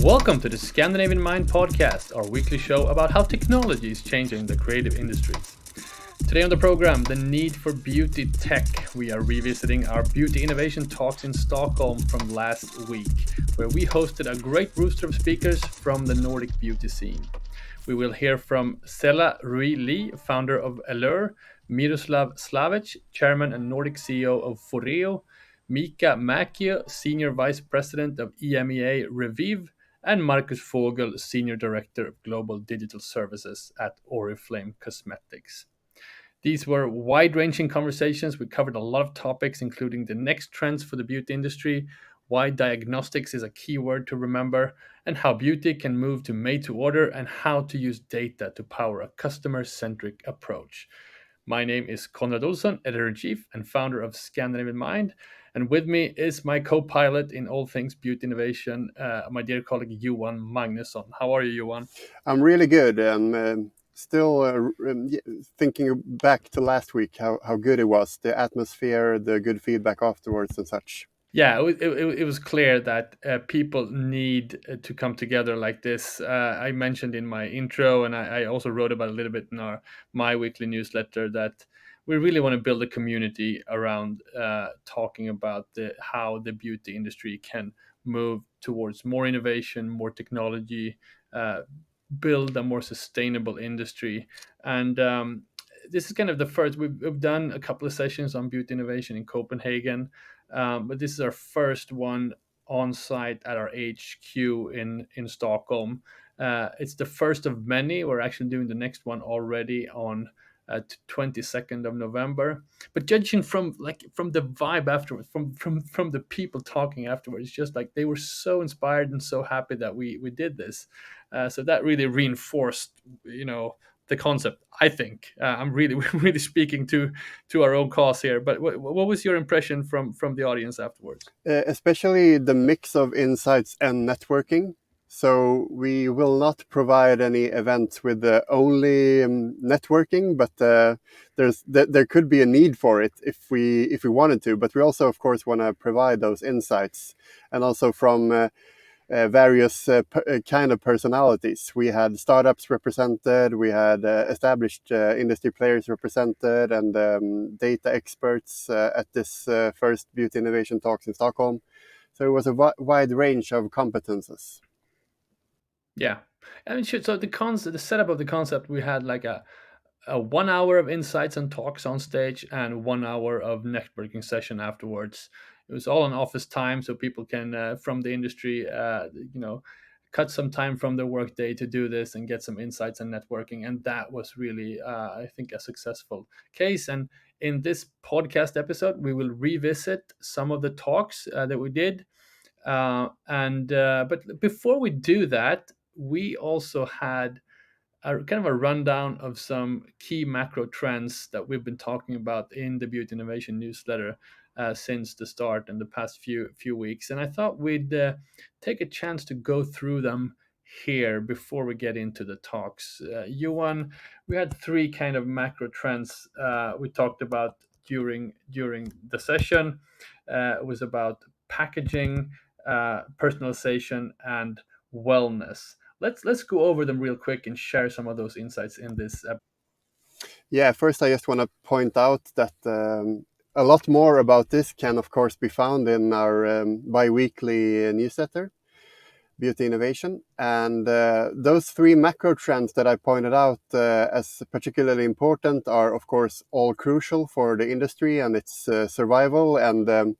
Welcome to the Scandinavian Mind podcast, our weekly show about how technology is changing the creative industries. Today on the program, the need for beauty tech. We are revisiting our beauty innovation talks in Stockholm from last week, where we hosted a great roster of speakers from the Nordic beauty scene. We will hear from Selah Rui Li, founder of Ellure, Miroslav Slavic, chairman and Nordic CEO of FOREO, Miikka Mäkiö, senior vice president of EMEA Revieve, and Marcus Fogel, Senior Director of Global Digital Services at Oriflame Cosmetics. These were wide-ranging conversations. We covered a lot of topics, including the next trends for the beauty industry, why diagnostics is a key word to remember, and how beauty can move to made-to-order, and how to use data to power a customer-centric approach. My name is Konrad Olsson, editor-in-chief and founder of Scandinavian Mind. And with me is my co-pilot in all things beauty innovation, my dear colleague Johan Magnusson. How are you, Johan? I'm really good. I'm still thinking back to last week, how good it was, the atmosphere, the good feedback afterwards and such. Yeah, it was clear that people need to come together like this. I mentioned in my intro, and I also wrote about a little bit in my weekly newsletter, that we really want to build a community around talking about how the beauty industry can move towards more innovation, more technology, build a more sustainable industry. And this is kind of the first. We've done a couple of sessions on beauty innovation in Copenhagen. But this is our first one on site at our HQ in Stockholm. It's the first of many. We're actually doing the next one already on 22nd of November. But judging from the vibe afterwards, from the people talking afterwards, just like they were so inspired and so happy that we did this. So that really reinforced, the concept. I think I'm really speaking to our own cause here. But what was your impression from the audience afterwards? Especially the mix of insights and networking. So we will not provide any events with only networking, but there could be a need for it if we wanted to. But we also, of course, want to provide those insights, and also from various kind of personalities. We had startups represented, we had established industry players represented, and data experts at this first beauty innovation talks in Stockholm. So it was a wide range of competences. Yeah, I mean, so the setup of the concept, we had like a 1 hour of insights and talks on stage, and 1 hour of networking session afterwards. It was all on office time, so people can from the industry, cut some time from their workday to do this and get some insights and networking. And that was really, I think, a successful case. And in this podcast episode, we will revisit some of the talks that we did. But before we do that, we also had a kind of a rundown of some key macro trends that we've been talking about in the Beauty Innovation newsletter since the start in the past few weeks. And I thought we'd take a chance to go through them here before we get into the talks. Johan, we had three kind of macro trends we talked about during the session. It was about packaging, personalization, and wellness. Let's go over them real quick and share some of those insights in this episode. Yeah, first I just want to point out that a lot more about this can, of course, be found in our bi-weekly newsletter, Beauty Innovation. And those three macro trends that I pointed out as particularly important are, of course, all crucial for the industry and its survival and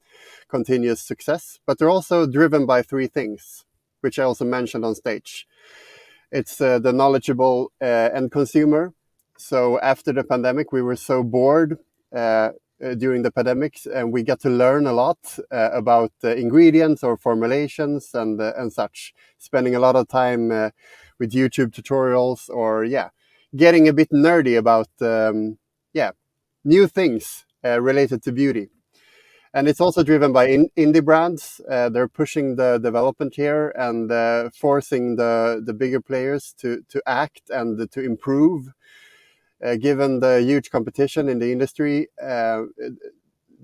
continuous success. But they're also driven by three things, which I also mentioned on stage. It's the knowledgeable end consumer. So after the pandemic, we were so bored during the pandemic, and we got to learn a lot about ingredients or formulations and such, spending a lot of time with YouTube tutorials or getting a bit nerdy about new things related to beauty. And it's also driven by indie brands. They're pushing the development here and forcing the bigger players to act and to improve. Given the huge competition in the industry,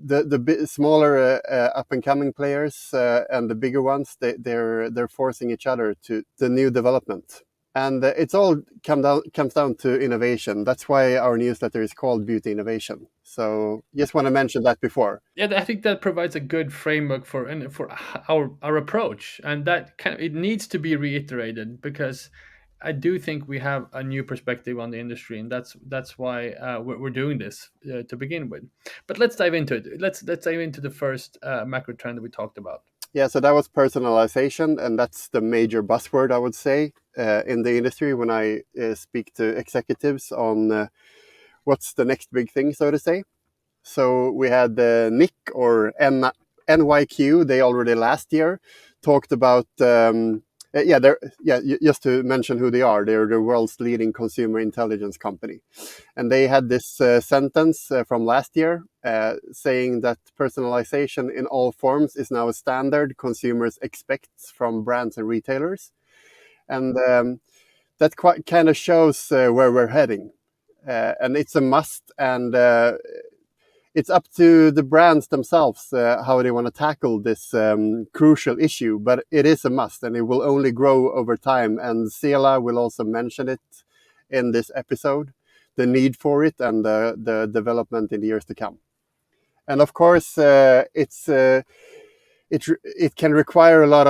the smaller up and coming players and the bigger ones, they're forcing each other to the new development. And it's all comes down to innovation. That's why our newsletter is called Beauty Innovation. So just want to mention that before. Yeah, I think that provides a good framework for our approach, and that it needs to be reiterated, because I do think we have a new perspective on the industry, and that's why we're doing this to begin with. But let's dive into it. Let's dive into the first macro trend that we talked about. Yeah, so that was personalization, and that's the major buzzword, I would say, in the industry when I speak to executives on what's the next big thing, so to say. So we had Nick or NYQ. They already last year talked about just to mention who they are. They're the world's leading consumer intelligence company, and they had this sentence from last year saying that personalization in all forms is now a standard consumers expect from brands and retailers, and that kind of shows where we're heading, and it's a must. And it's up to the brands themselves how they want to tackle this crucial issue, but it is a must, and it will only grow over time. And Selah will also mention it in this episode, the need for it and the development in the years to come. And of course, it can require a lot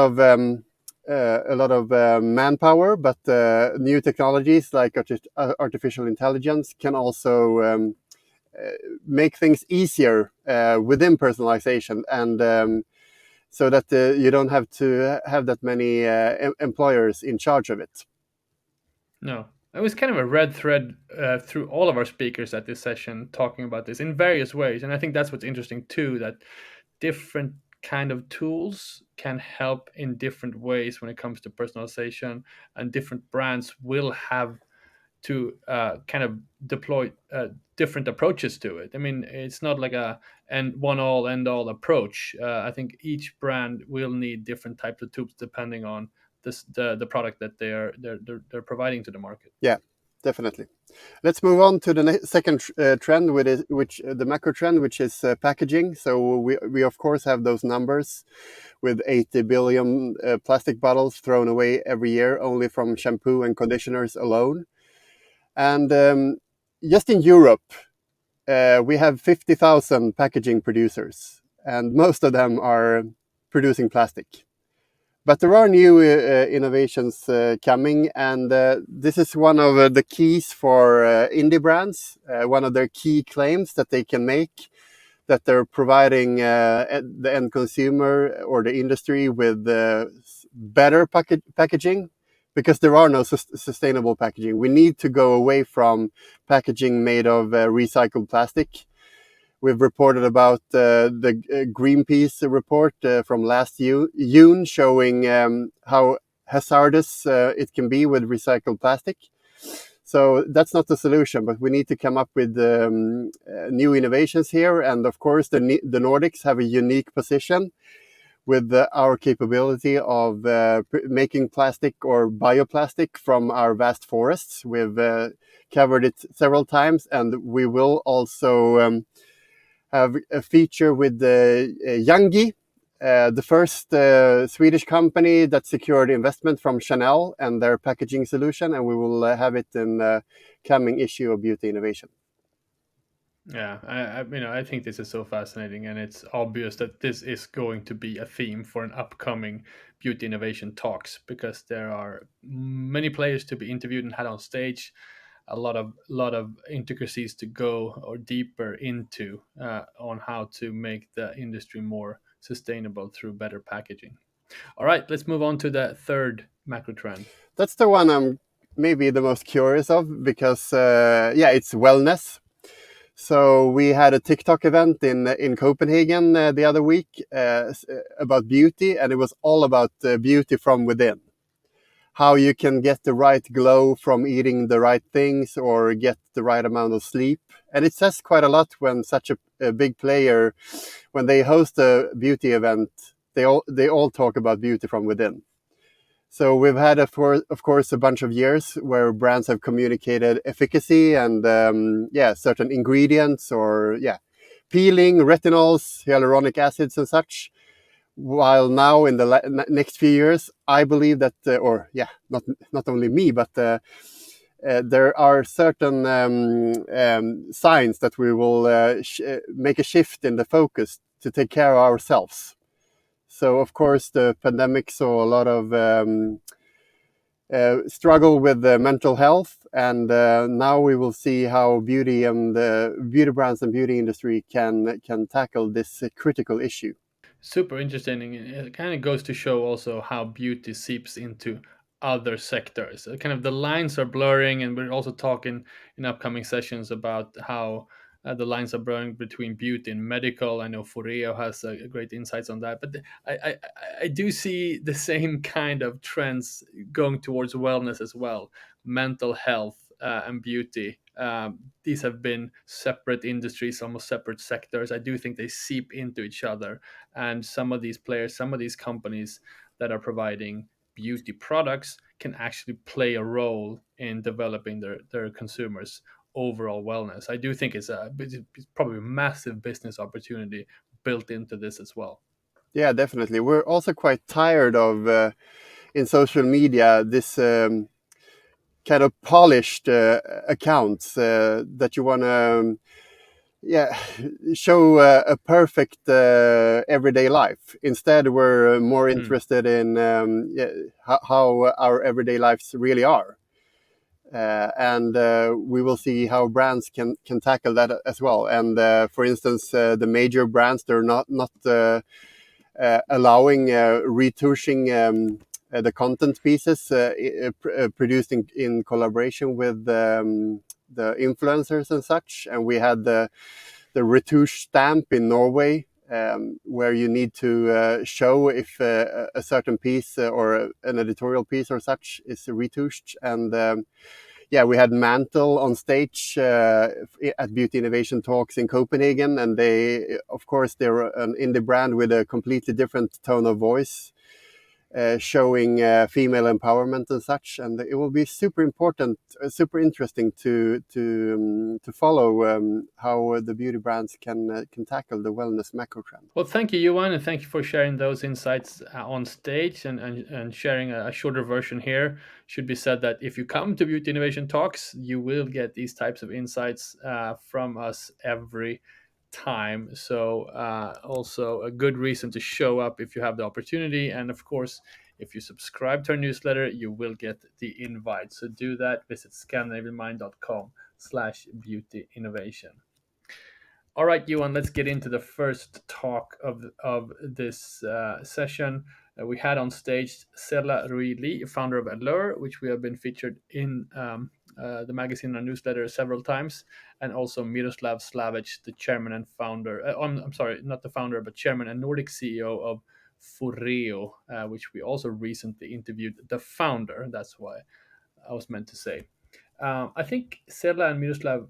of manpower, but new technologies like artificial intelligence can also make things easier within personalization, and so that you don't have to have that many employers in charge of it. No, it was kind of a red thread through all of our speakers at this session, talking about this in various ways. And I think that's what's interesting too, that different kind of tools can help in different ways when it comes to personalization, and different brands will have to kind of deploy different approaches to it. I mean, it's not like a one all end all approach. I think each brand will need different types of tools depending on the product that they're providing to the market. Yeah, definitely. Let's move on to the second trend, which the macro trend, which is packaging. So we of course have those numbers with 80 billion plastic bottles thrown away every year, only from shampoo and conditioners alone. And just in Europe, we have 50,000 packaging producers, and most of them are producing plastic. But there are new innovations coming, and this is one of the keys for indie brands. One of their key claims that they can make, that they're providing the end consumer or the industry with better packaging, because there are no sustainable packaging. We need to go away from packaging made of recycled plastic. We've reported about the Greenpeace report from last June showing how hazardous it can be with recycled plastic. So that's not the solution, but we need to come up with new innovations here. And of course, the Nordics have a unique position with our capability of making plastic or bioplastic from our vast forests. We've covered it several times, and we will also have a feature with Youngie, the first Swedish company that secured investment from Chanel and their packaging solution, and we will have it in the coming issue of Beauty Innovation. Yeah, I think this is so fascinating, and it's obvious that this is going to be a theme for an upcoming beauty innovation talks, because there are many players to be interviewed and had on stage, a lot of intricacies to go or deeper into on how to make the industry more sustainable through better packaging. All right, let's move on to the third macro trend. That's the one I'm maybe the most curious of, because it's wellness. So we had a TikTok event in Copenhagen the other week about beauty, and it was all about beauty from within. How you can get the right glow from eating the right things or get the right amount of sleep. And it says quite a lot when such a big player, when they host a beauty event, they all talk about beauty from within. So we've had, of course, a bunch of years where brands have communicated efficacy and certain ingredients peeling, retinols, hyaluronic acids, and such. While now in the next few years, I believe that, not only me, but there are certain signs that we will make a shift in the focus to take care of ourselves. So, of course, the pandemic saw a lot of struggle with mental health, and now we will see how beauty and beauty brands and beauty industry can tackle this critical issue. Super interesting. It kind of goes to show also how beauty seeps into other sectors. Kind of the lines are blurring, and we're also talking in upcoming sessions about how the lines are blurring between beauty and medical. I know FOREO has great insights on that, but I do see the same kind of trends going towards wellness as well, mental health and beauty. These have been separate industries, almost separate sectors. I do think they seep into each other, and some of these players, some of these companies that are providing beauty products can actually play a role in developing their consumers overall wellness. I do think it's probably a massive business opportunity built into this as well. Yeah, definitely. We're also quite tired of in social media this kind of polished accounts that you want to show a perfect everyday life. Instead, we're more interested in how our everyday lives really are. And we will see how brands can tackle that as well. And for instance, the major brands, they're not allowing retouching the content pieces produced in collaboration with the influencers and such. And we had the retouche stamp in Norway, where you need to show if a certain piece or an editorial piece or such is retouched. And we had Mantle on stage at Beauty Innovation Talks in Copenhagen, and they're an indie brand with a completely different tone of voice, showing female empowerment and such. And it will be super interesting to follow how the beauty brands can tackle the wellness macro trend. Well, thank you, Johan, and thank you for sharing those insights on stage and sharing a shorter version here. Should be said that if you come to Beauty Innovation Talks, you will get these types of insights from us every time. So also a good reason to show up if you have the opportunity. And of course, if you subscribe to our newsletter, you will get the invite. So do that. Visit scandinavianmind.com/beauty innovation. All right, Johan, let's get into the first talk of this session. We had on stage Selah Rui Li, founder of Ellure, which we have been featured in the magazine and newsletter several times, and also Miroslav Slavic, the chairman and founder. I'm sorry, not the founder, but chairman and Nordic CEO of FOREO, which we also recently interviewed the founder. That's why I was meant to say. I think Selah and Miroslav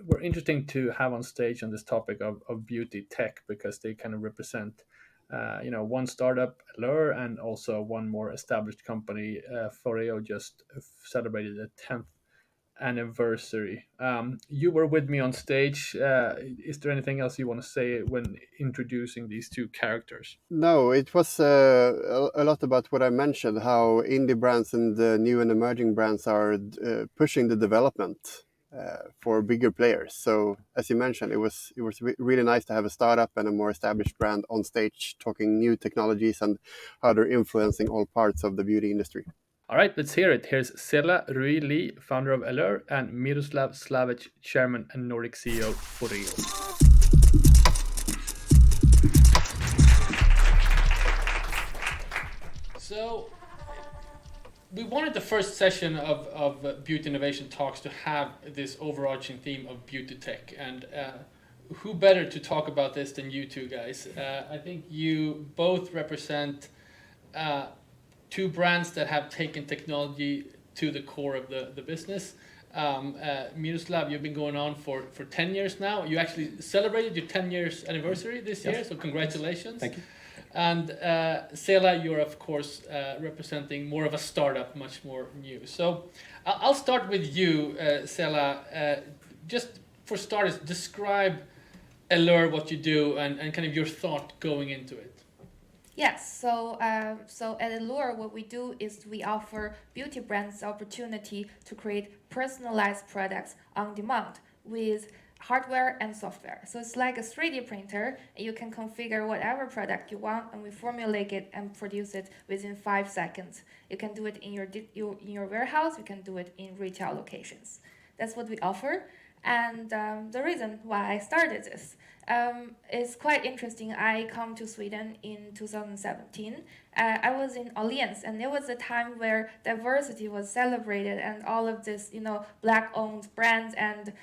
were interesting to have on stage on this topic of beauty tech, because they kind of represent one startup, Ellure, and also one more established company. FOREO just celebrated the 10th anniversary. You were with me on stage. Is there anything else you want to say when introducing these two characters? No, it was a lot about what I mentioned, how indie brands and the new and emerging brands are pushing the development for bigger players. So, as you mentioned, it was really nice to have a startup and a more established brand on stage talking new technologies and how they're influencing all parts of the beauty industry. All right, let's hear it. Here's Selah Rui Li, founder of Ellure, and Miroslav Slavic, chairman and Nordic CEO for FOREO. So, we wanted the first session of Beauty Innovation Talks to have this overarching theme of beauty tech. And who better to talk about this than you two guys? I think you both represent two brands that have taken technology to the core of the business. Miroslav, you've been going on for 10 years now. You actually celebrated your 10 years anniversary this year, so congratulations. Thank you. And Selah, you're of course representing more of a startup, much more new. So I'll start with you, Selah. Just for starters, describe Ellure, what you do, and kind of your thought going into it. Yes, so at Ellure, what we do is we offer beauty brands the opportunity to create personalized products on demand with hardware and software. So it's like a 3D printer, and you can configure whatever product you want, and we formulate it and produce it within 5 seconds. You can do it in your warehouse. You can do it in retail locations. That's what we offer. And the reason why I started this is quite interesting. I come to Sweden in 2017. I was in Audience, and it was a time where diversity was celebrated, and all of this, black-owned brands and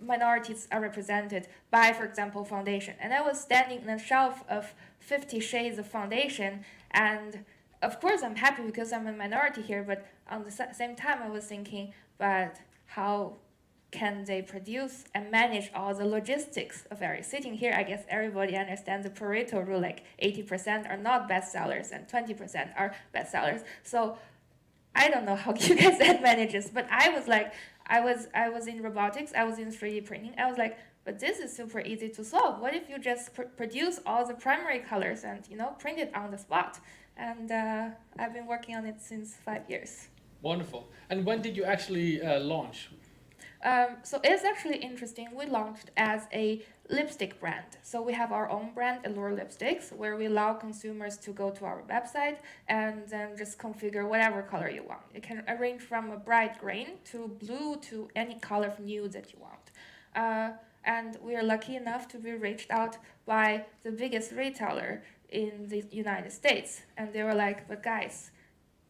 minorities are represented by, for example, foundation. And I was standing on a shelf of 50 shades of foundation, and of course I'm happy because I'm a minority here, but on the same time I was thinking, but how can they produce and manage all the logistics of every sitting here? I guess everybody understands the Pareto rule, like 80% are not bestsellers and 20% are bestsellers. So I don't know how you guys that manages, but I was like, I was in robotics, I was in 3D printing. I was like, but this is super easy to solve. What if you just produce all the primary colors and print it on the spot? And I've been working on it since 5 years. Wonderful. And when did you actually launch? So it's actually interesting. We launched as a lipstick brand. So we have our own brand, Ellure Lipsticks, where we allow consumers to go to our website and then just configure whatever color you want. It can range from a bright green to blue to any color of nude that you want. And we are lucky enough to be reached out by the biggest retailer in the United States. And they were like, but guys,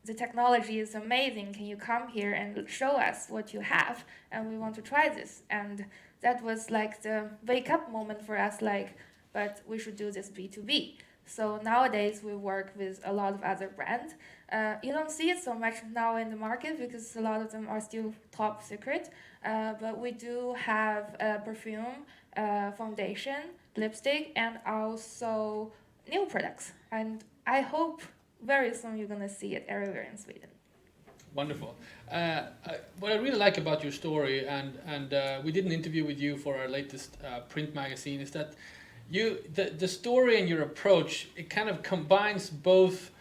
the technology is amazing. Can you come here and show us what you have? And we want to try this. And that was like the wake up moment for us, like, but we should do this B2B. So nowadays we work with a lot of other brands. You don't see it so much now in the market because a lot of them are still top secret. But we do have perfume, foundation, lipstick, and also new products. And I hope very soon you're going to see it everywhere in Sweden. Wonderful. What I really like about your story, and we did an interview with you for our latest print magazine, is that the story and your approach, it kind of combines both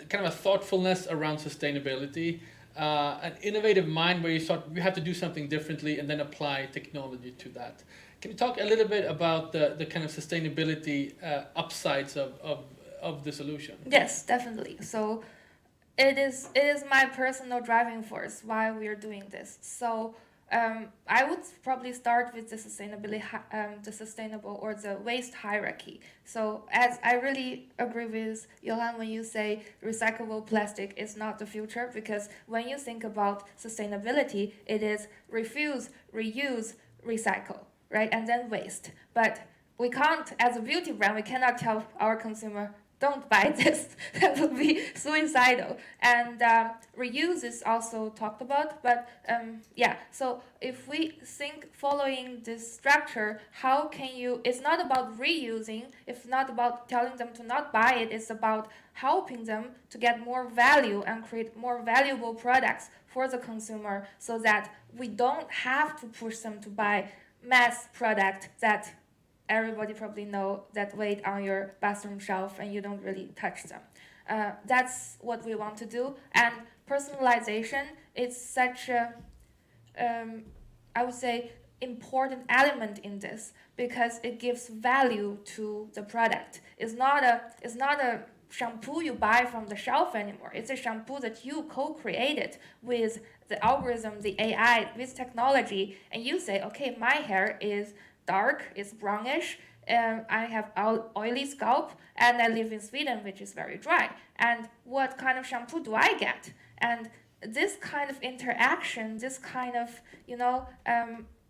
kind of a thoughtfulness around sustainability, an innovative mind where you thought we have to do something differently and then apply technology to that. Can you talk a little bit about the kind of sustainability upsides of the solution? Yes, definitely. So it is my personal driving force why we are doing this. So I would probably start with the sustainable or the waste hierarchy. So as I really agree with Johan when you say recyclable plastic is not the future, because when you think about sustainability, it is refuse, reuse, recycle, right? And then waste. But we can't, as a beauty brand, we cannot tell our consumer, don't buy this. That would be suicidal. And reuse is also talked about. But so if we think following this structure, how can you, it's not about reusing, it's not about telling them to not buy it, it's about helping them to get more value and create more valuable products for the consumer so that we don't have to push them to buy mass product that everybody probably know that wait on your bathroom shelf and you don't really touch them. That's what we want to do. And personalization is such a, I would say, important element in this because it gives value to the product. It's not a shampoo you buy from the shelf anymore. It's a shampoo that you co-created with the algorithm, the AI, with technology, and you say, okay, my hair is dark, it's brownish, I have oily scalp, and I live in Sweden, which is very dry. And what kind of shampoo do I get? And this kind of interaction, this kind of,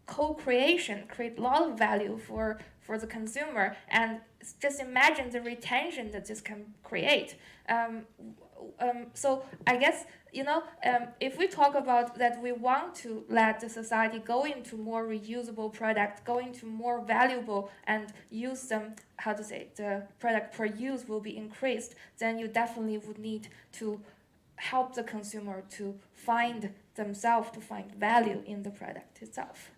co-creation create a lot of value for the consumer. And just imagine the retention that this can create. So I guess, if we talk about that we want to let the society go into more reusable product, go into more valuable and use them, the product per use will be increased, then you definitely would need to help the consumer to find themselves, to find value in the product itself.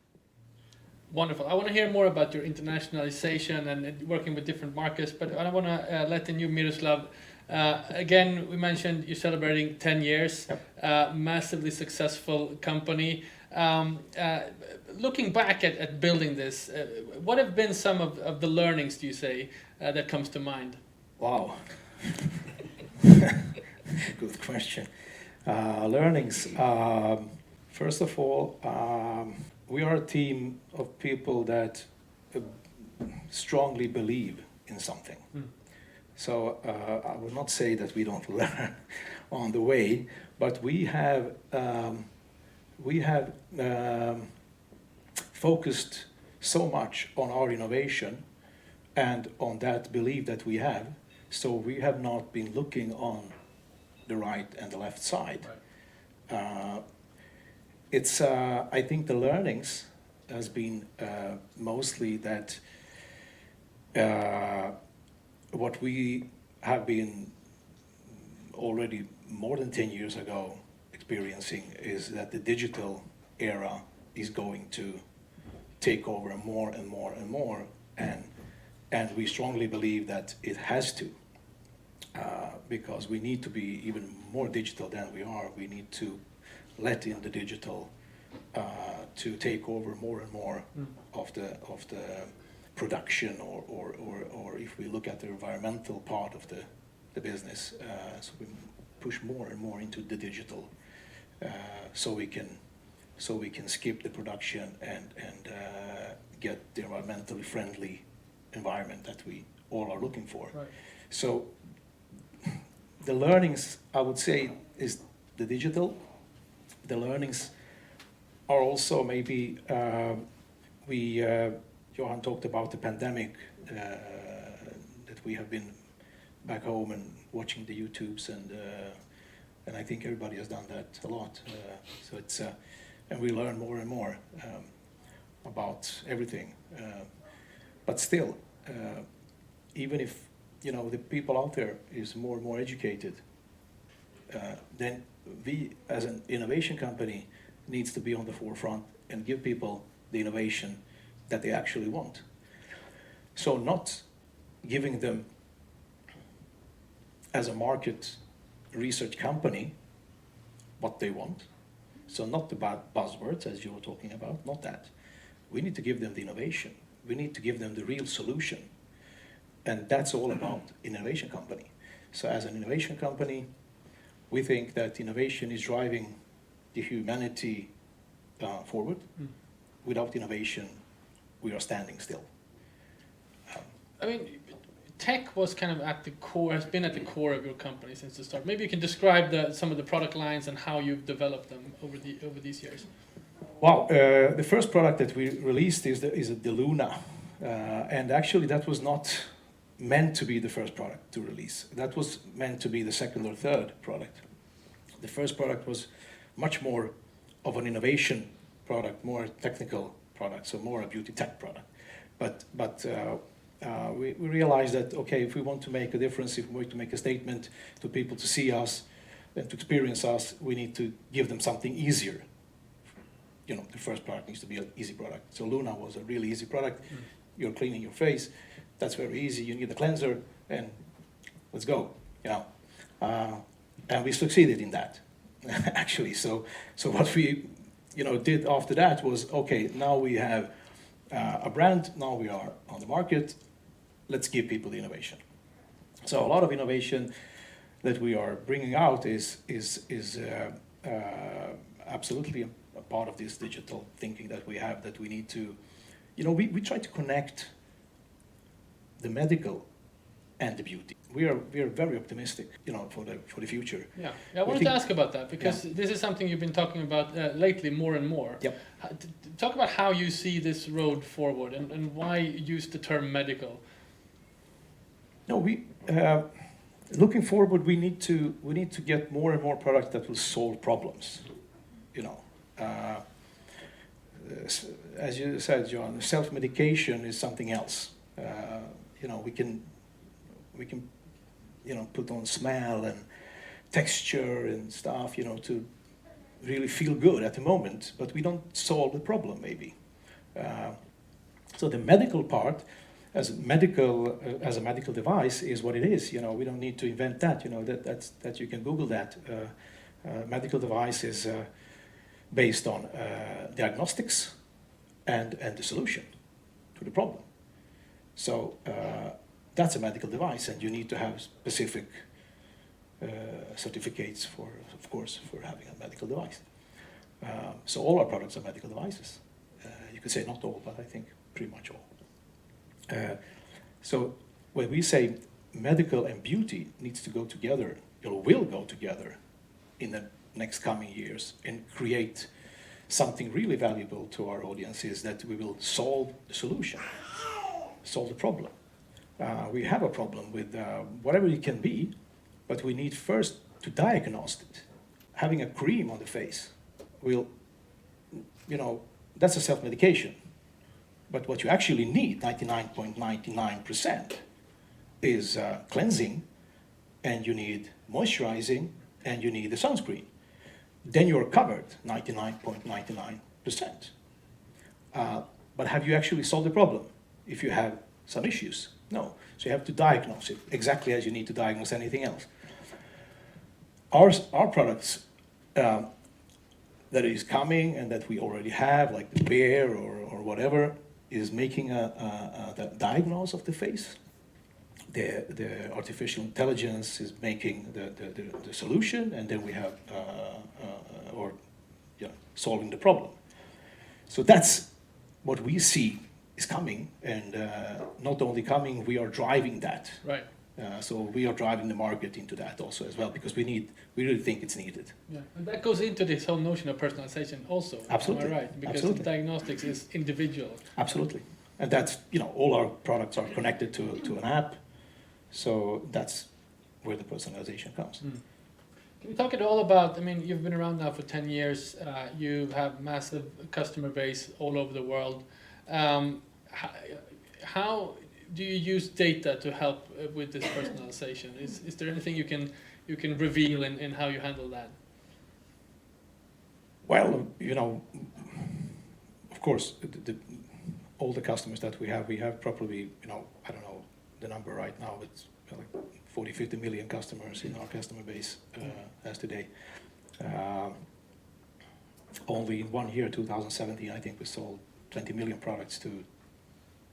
Wonderful. I want to hear more about your internationalization and working with different markets, but I want to let in you, Miroslav. Again, we mentioned you're celebrating 10 years, massively successful company. Looking back at building this, what have been some of the learnings, do you say, that comes to mind? Wow. Good question. Learnings. First of all, we are a team of people that strongly believe in something. So I will not say that we don't learn on the way, but we have focused so much on our innovation and on that belief that we have. So we have not been looking on the right and the left side. Right. It's I think the learnings has been mostly that what we have been already more than 10 years ago experiencing is that the digital era is going to take over more and more and more, and we strongly believe that it has to, because we need to be even more digital than we are. We need to let in the digital to take over more and more of the production, or if we look at the environmental part of the business, so we push more and more into the digital, so we can skip the production and get the environmentally friendly environment that we all are looking for. Right. So the learnings, I would say, is the digital. The learnings are also maybe Johan talked about the pandemic, that we have been back home and watching the YouTubes, and I think everybody has done that a lot. So it's and we learn more and more about everything. But still, even if the people out there is more and more educated, then we as an innovation company needs to be on the forefront and give people the innovation that they actually want. So not giving them as a market research company what they want. So not the bad buzzwords as you were talking about, not that. We need to give them the innovation. We need to give them the real solution. And that's all about innovation company. So as an innovation company, we think that innovation is driving the humanity forward. Without innovation, we are standing still. I mean, tech was kind of at the core, has been at the core of your company since the start. Maybe you can describe some of the product lines and how you've developed them over these years. Wow, the first product that we released is the Luna, and actually that was not meant to be the first product to release. That was meant to be the second or third product. The first product was much more of an innovation product, more technical product, so more a beauty tech product. But we realized that, okay, if we want to make a difference, if we want to make a statement to people to see us and to experience us, we need to give them something easier. The first product needs to be an easy product. So Luna was a really easy product. You're cleaning your face. That's very easy. You need a cleanser, and let's go. And we succeeded in that, actually. So what we did after that was, okay, now we have a brand. Now we are on the market. Let's give people the innovation. So a lot of innovation that we are bringing out is absolutely a part of this digital thinking that we have, that we need to, we try to connect the medical and the beauty. We are very optimistic, for the future. Yeah, I wanted to ask about that, because this is something you've been talking about lately more and more. Yep. Talk about how you see this road forward and why use the term medical. No, we looking forward. We need to get more and more products that will solve problems. As you said, John, self-medication is something else. We can put on smell and texture and stuff, to really feel good at the moment, but we don't solve the problem maybe. So the medical part, as a medical device, is what it is. You know, we don't need to invent that. You know, that you can Google that. Medical device is based on diagnostics and the solution to the problem. So that's a medical device, and you need to have specific certificates for, of course, for having a medical device. So all our products are medical devices. You could say not all, but I think pretty much all. So when we say medical and beauty needs to go together, or will go together in the next coming years and create something really valuable to our audiences, that we will solve the solution, solve the problem. We have a problem with whatever it can be, but we need first to diagnose it. Having a cream on the face will, you know, that's a self-medication. But what you actually need, 99.99%, is cleansing, and you need moisturizing, and you need the sunscreen. Then you're covered 99.99%. But have you actually solved the problem if you have some issues? No. So you have to diagnose it exactly as you need to diagnose anything else. Our products that is coming and that we already have, like the bear or whatever, is making the diagnose of the face. The artificial intelligence is making the solution, and then we have solving the problem. So that's what we see is coming, and not only coming, we are driving that. Right. So we are driving the market into that also as well, because we really think it's needed. Yeah, and that goes into this whole notion of personalization also. Absolutely. Am I right? Because Absolutely. diagnostics is individual. Absolutely. And that's, you know, all our products are connected to an app. So that's where the personalization comes. Mm. Can you talk at all about, I mean, you've been around now for 10 years. You have massive customer base all over the world. How do you use data to help with this personalization? Is there anything you can reveal in how you handle that? Well, you know, of course, all the customers that we have probably, you know, I don't know the number right now, but it's like 40, 50 million customers in our customer base as today. Only in 1 year, 2017, I think we sold 20 million products to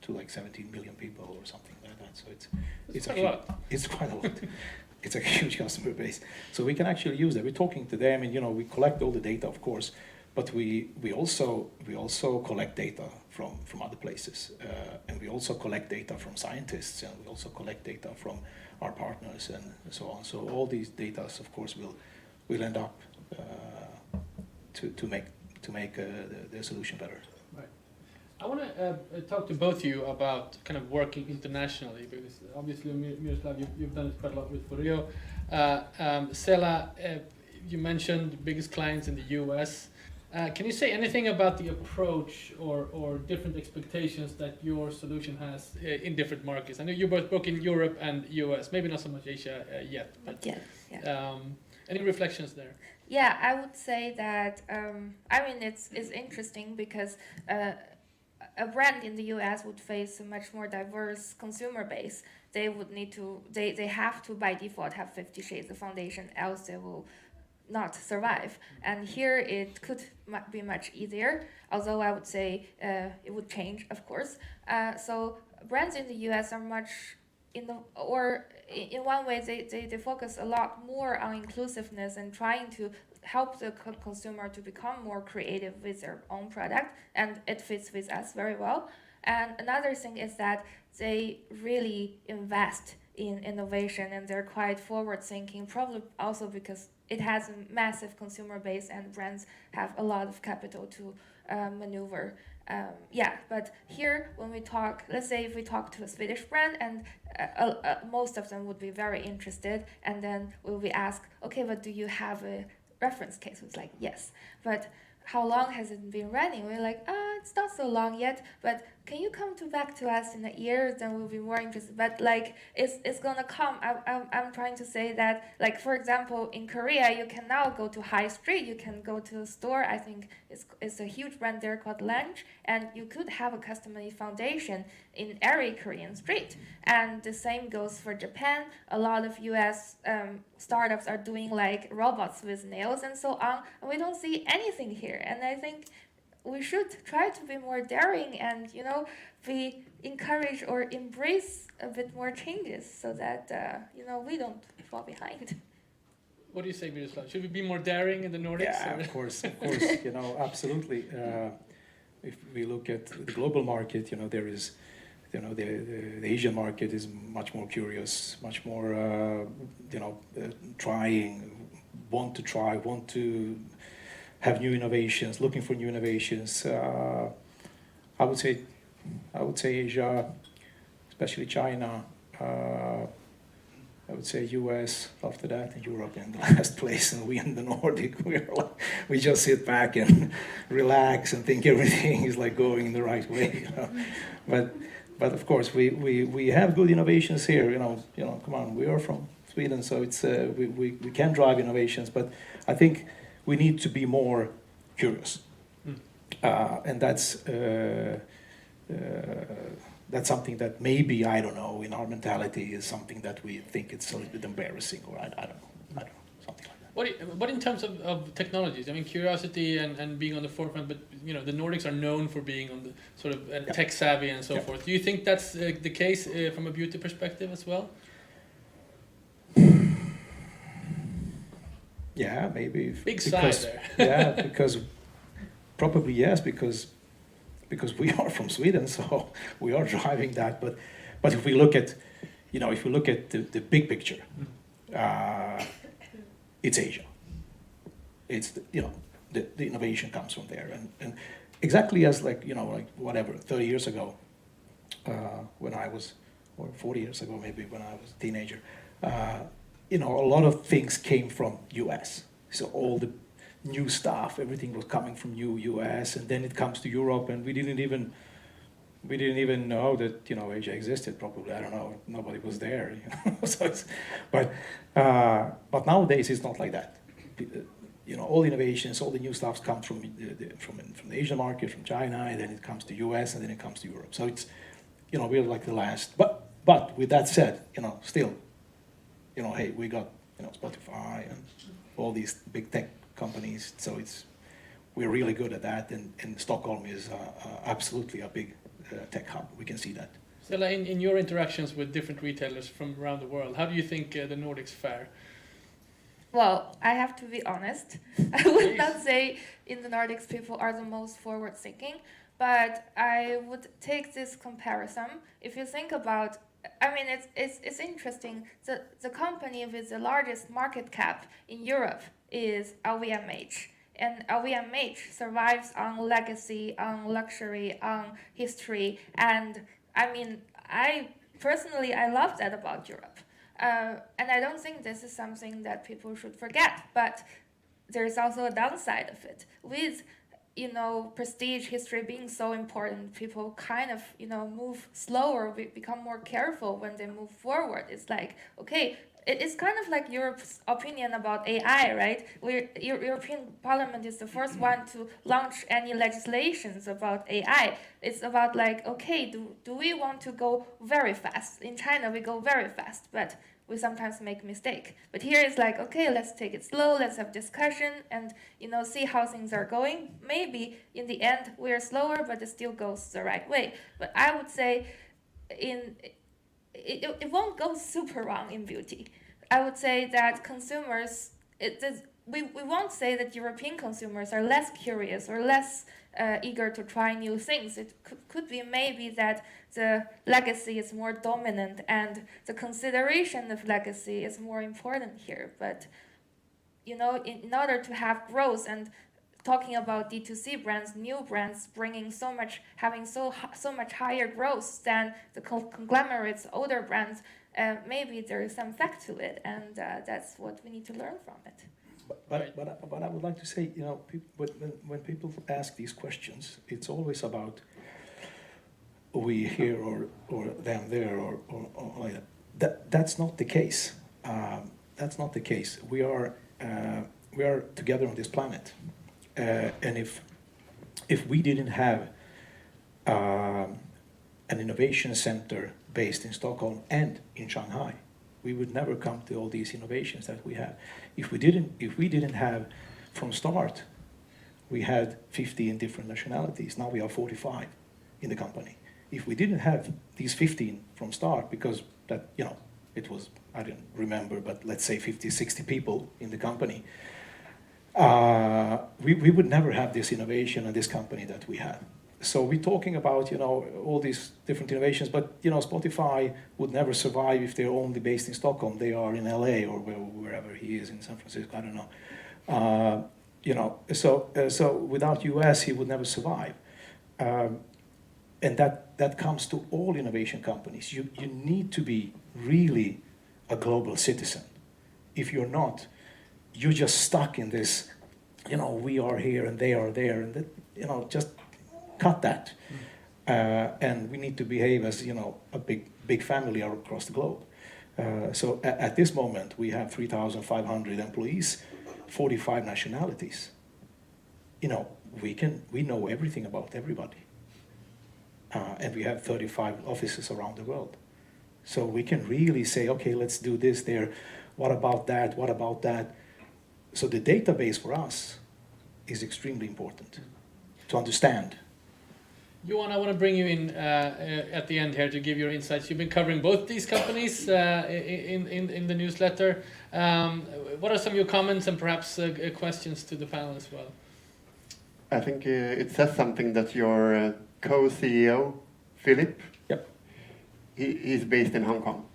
like 17 million people or something like that. So it's quite a lot. It's quite a lot. It's a huge customer base. So we can actually use that. We're talking to them, and you know, we collect all the data, of course, but we also collect data from other places, and we also collect data from scientists, and we also collect data from our partners and so on. So all these data, of course, will end up to make the solution better. Right. I want to talk to both of you about kind of working internationally, because obviously, Miroslav, you've done it quite a lot with FOREO. Selah, you mentioned the biggest clients in the US. Can you say anything about the approach or different expectations that your solution has in different markets? I know you both work in Europe and US, maybe not so much Asia yet. But Yeah. Any reflections there? Yeah, I would say that I mean it's interesting because a brand in the US would face a much more diverse consumer base. They would need to they have to by default have 50 shades of foundation, else they will not survive. And here it could be much easier, although I would say it would change, of course. So brands in the US are much in one way they focus a lot more on inclusiveness and trying to help the consumer to become more creative with their own product, and it fits with us very well. And another thing is that they really invest in innovation, and they're quite forward thinking, probably also because it has a massive consumer base and brands have a lot of capital to maneuver. But here when we talk, let's say if we talk to a Swedish brand, and most of them would be very interested, and then we'll be asked, okay, but do you have a reference case? It's like, yes, but how long has it been running? We're like, it's not so long yet, but can you come back to us in a year? Then we'll be more interested. But like, it's gonna come. I'm trying to say that, like, for example, in Korea, you can now go to high street. You can go to a store. I think it's a huge brand there called Lunch, and you could have a custom-made foundation in every Korean street. And the same goes for Japan. A lot of U.S. Startups are doing like robots with nails and so on, and we don't see anything here. And I think we should try to be more daring and, we encourage or embrace a bit more changes so that, we don't fall behind. What do you say, Miroslav? Should we be more daring in the Nordics? Yeah, of course, absolutely. If we look at the global market, there is, the Asian market is much more curious, much more, want to have new innovations, looking for new innovations. I would say Asia, especially China. I would say US after that, and Europe in the last place, and we in the Nordic, we just sit back and relax and think everything is like going in the right way. But of course we have good innovations here. Come on, we are from Sweden, so it's we can drive innovations, but I think we need to be more curious, and that's something that maybe, I don't know, in our mentality is something that we think it's a little bit embarrassing, or I don't know, something like that. What in terms of technologies? I mean, curiosity and being on the forefront, but the Nordics are known for being on the sort of tech savvy and so forth. Do you think that's the case from a beauty perspective as well? Yeah, maybe. Big sigh there. Yeah, because probably yes, because we are from Sweden, so we are driving that. But if we look at, the big picture, it's Asia. It's the innovation comes from there, and exactly as like 30 years ago, when I was, or 40 years ago maybe when I was a teenager. A lot of things came from US. So all the new stuff, everything was coming from US, and then it comes to Europe, and we didn't even know that Asia existed. Probably, I don't know. Nobody was there. So but nowadays it's not like that. All innovations, all the new stuff comes from the Asian market, from China, and then it comes to US, and then it comes to Europe. So it's we're like the last. But with that said, still. Hey, we got Spotify and all these big tech companies, so we're really good at that, and Stockholm is absolutely a big tech hub. We can see that. Selah, in your interactions with different retailers from around the world, how do you think the Nordics fare? Well, I have to be honest. I would not say in the Nordics people are the most forward-thinking, but I would take this comparison. If you think about, it's interesting. The company with the largest market cap in Europe is LVMH. And LVMH survives on legacy, on luxury, on history. And I personally love that about Europe. And I don't think this is something that people should forget. But there's also a downside of it. With prestige history being so important, people kind of, move slower, become more careful when they move forward. It's like, okay, it's kind of like Europe's opinion about AI, right? European Parliament is the first one to launch any legislations about AI. It's about like, okay, do we want to go very fast? In China, we go very fast, but we sometimes make mistake. But here it's like, okay, let's take it slow, let's have discussion and, see how things are going. Maybe in the end we're slower, but it still goes the right way. But I would say it won't go super wrong in beauty. I would say that consumers, we won't say that European consumers are less curious or less eager to try new things. It could be maybe that the legacy is more dominant and the consideration of legacy is more important here. But, in order to have growth and talking about D2C brands, new brands having so much higher growth than the conglomerates, older brands, maybe there is some fact to it, and that's what we need to learn from it. But I would like to say, when people ask these questions, it's always about we here or them there or like that. That's not the case. That's not the case. We are together on this planet, and if we didn't have an innovation center based in Stockholm and in Shanghai, we would never come to all these innovations that we have. If we didn't have from start, we had 15 different nationalities. Now we have 45 in the company. If we didn't have these 15 from start, because that, it was, I don't remember, but let's say 50, 60 people in the company, we would never have this innovation and this company that we have. So we're talking about, all these different innovations, but, Spotify would never survive if they're only based in Stockholm. They are in LA or wherever he is in San Francisco, I don't know. So without US, he would never survive. And that comes to all innovation companies. You need to be really a global citizen. If you're not, you're just stuck in this, we are here and they are there, and that, just cut that. And we need to behave as, a big family across the globe. So at this moment, we have 3,500 employees, 45 nationalities. We know everything about everybody. And we have 35 offices around the world. So we can really say, okay, let's do this there. What about that? What about that? So the database for us is extremely important to understand. Johan, I want to bring you in at the end here to give your insights. You've been covering both these companies in the newsletter. What are some of your comments and perhaps questions to the panel as well? I think it says something that your co-CEO, Philip, yep, he's based in Hong Kong.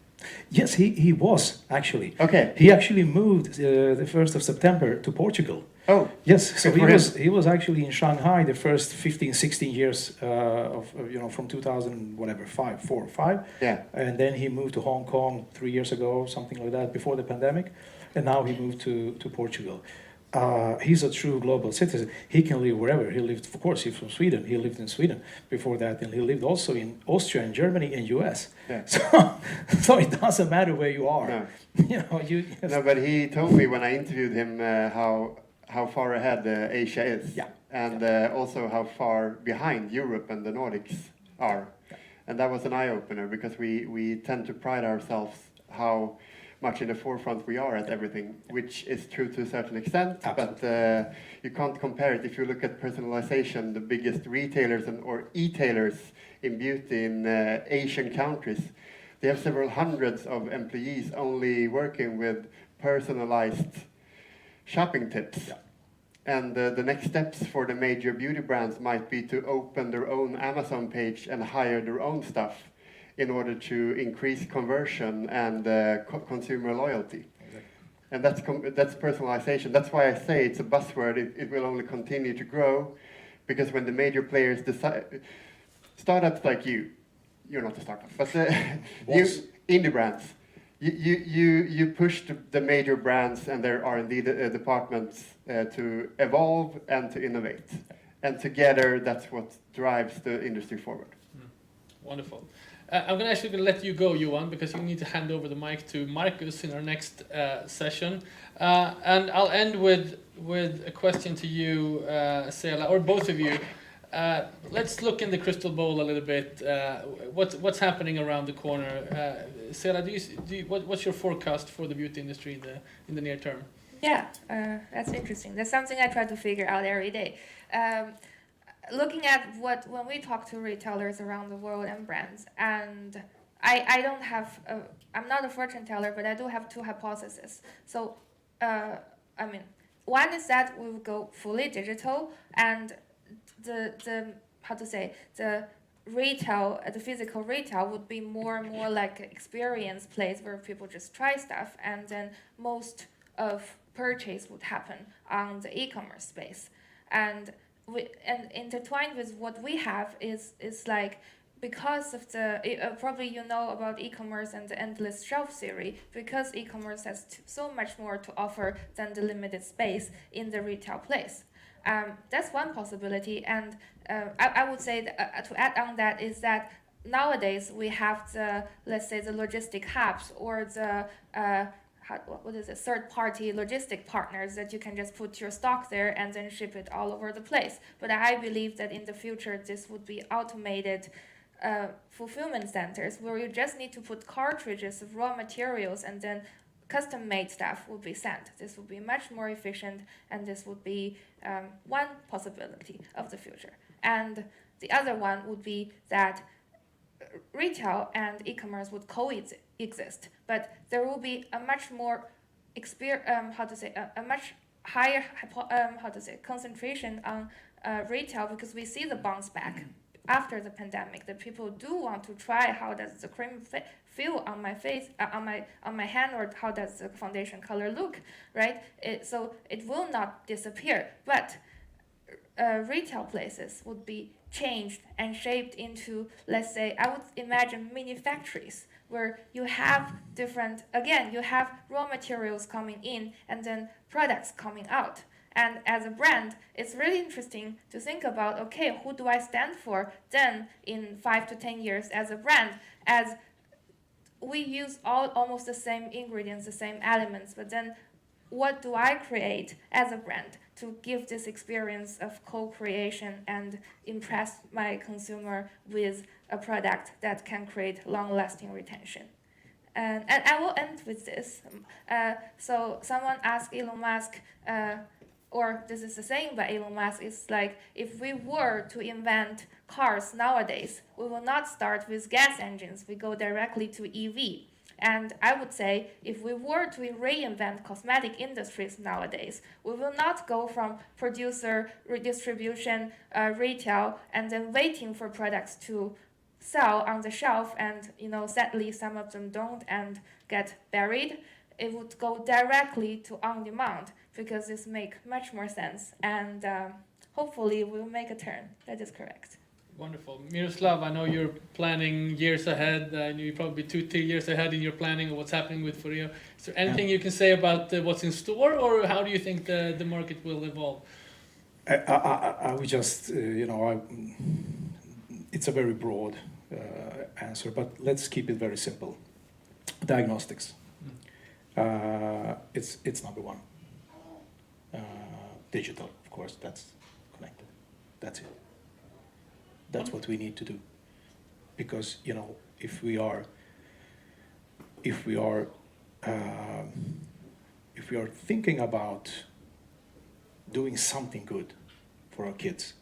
Yes, he was actually. Okay. He actually moved the 1st of September to Portugal. Oh. Yes, so he was actually in Shanghai the first 15, 16 years from 2000, whatever, 4 or 5. Yeah. And then he moved to Hong Kong 3 years ago, something like that, before the pandemic. And now he moved to Portugal. He's a true global citizen. He can live wherever. He lived, of course, he's from Sweden. He lived in Sweden before that, and he lived also in Austria and Germany and US. Yeah. So it doesn't matter where you are. No. No, but he told me when I interviewed him how far ahead Asia is, yeah, and also how far behind Europe and the Nordics are. Yeah. And that was an eye-opener, because we tend to pride ourselves how much in the forefront we are at everything, which is true to a certain extent. Absolutely. But you can't compare it. If you look at personalization, the biggest retailers or e-tailers in beauty in Asian countries, they have several hundreds of employees only working with personalized shopping tips. Yeah. And the next steps for the major beauty brands might be to open their own Amazon page and hire their own stuff in order to increase conversion and consumer loyalty. Exactly. And that's personalization. That's why I say it's a buzzword. It will only continue to grow, because when the major players decide, startups like you're not a startup, but you indie brands, you push the major brands and their R&D departments to evolve and to innovate, and together that's what drives the industry forward. Wonderful. I'm going to actually let you go, Johan, because you need to hand over the mic to Marcus in our next session. And I'll end with a question to you, Selah, or both of you. Let's look in the crystal ball a little bit. What's happening around the corner? Selah, what's your forecast for the beauty industry in the near term? Yeah, that's interesting. That's something I try to figure out every day. Looking at when we talk to retailers around the world and brands, and I don't have, I'm not a fortune teller, but I do have 2 hypotheses. So, one is that we will go fully digital, and the retail, the physical retail would be more and more like an experience place where people just try stuff, and then most of purchase would happen on the e-commerce space. And intertwined with what we have is like because of the probably you know about e-commerce and the endless shelf theory, because e-commerce has so much more to offer than the limited space in the retail place. That's one possibility, and I would say that, to add on that is that nowadays we have the, let's say, the logistic hubs or the what is it, third-party logistic partners that you can just put your stock there and then ship it all over the place. But I believe that in the future this would be automated fulfillment centers where you just need to put cartridges of raw materials and then custom-made stuff will be sent. This would be much more efficient, and this would be one possibility of the future. And the other one would be that retail and e-commerce would coexist, but there will be a much more a much higher concentration on retail, because we see the bounce back after the pandemic that people do want to try how does the cream feel on my face, on my hand, or how does the foundation color look, right? So it will not disappear, but retail places would be changed and shaped into, let's say, I would imagine mini factories where you have different, again, you have raw materials coming in and then products coming out. And as a brand, it's really interesting to think about, okay, who do I stand for then in 5 to 10 years as a brand, as we use almost the same ingredients, the same elements, but then what do I create as a brand to give this experience of co-creation and impress my consumer with a product that can create long-lasting retention? And I will end with this. So someone asked Elon Musk, or this is the saying by Elon Musk, is like, if we were to invent cars nowadays, we will not start with gas engines, we go directly to EV. And I would say, if we were to reinvent cosmetic industries nowadays, we will not go from producer, redistribution, retail, and then waiting for products to sell on the shelf, and sadly some of them don't and get buried. It would go directly to on demand, because this makes much more sense, and hopefully we'll make a turn. That is correct. Wonderful. Miroslav, I know you're planning years ahead. I know you're probably 2-3 years ahead in your planning of what's happening with FOREO. Is there anything you can say about what's in store, or how do you think the market will evolve? I would just, it's a very broad answer, but let's keep it very simple. Diagnostics. It's number one. Digital, of course, that's connected. That's it. That's what we need to do, because if we are thinking about doing something good for our kids,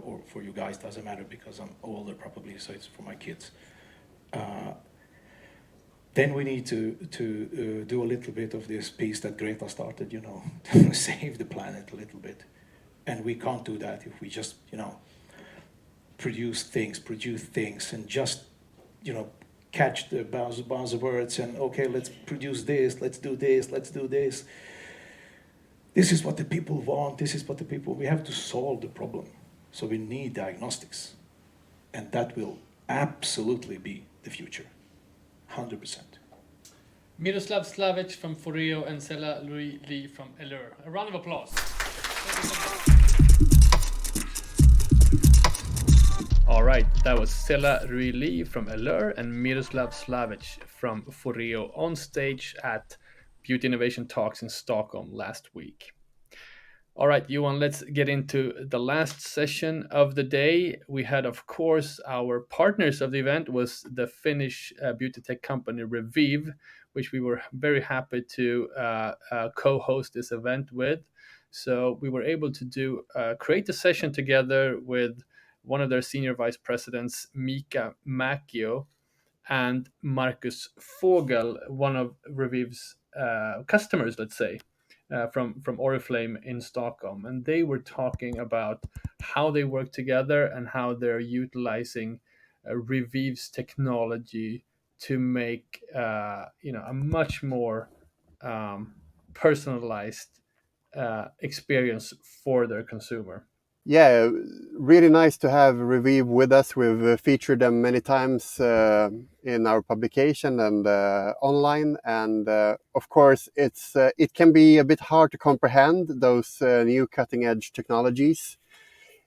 or for you guys, doesn't matter because I'm older probably, so it's for my kids. Then we need to do a little bit of this piece that Greta started, to save the planet a little bit, and we can't do that if we just produce things and just catch the buzzwords and okay, let's produce this, let's do this. This is what the people want, we have to solve the problem. So we need diagnostics, and that will absolutely be the future, 100%. Miroslav Slavic from FOREO and Selah Rui Li from Ellure. A round of applause. All right, that was Selah Rui Li from Ellure and Miroslav Slavic from FOREO on stage at Beauty Innovation Talks in Stockholm last week. All right, Johan, let's get into the last session of the day. We had, of course, our partners of the event was the Finnish beauty tech company Revieve, which we were very happy to co-host this event with. So we were able to create a session together with one of their senior vice presidents, Miikka Mäkiö, and Marcus Fogel, one of Revive's customers, let's say, from Oriflame in Stockholm. And they were talking about how they work together and how they're utilizing Revive's technology to make a much more personalized experience for their consumer. Yeah, really nice to have Revieve with us. We've featured them many times in our publication and online. And of course, it can be a bit hard to comprehend those new cutting edge technologies,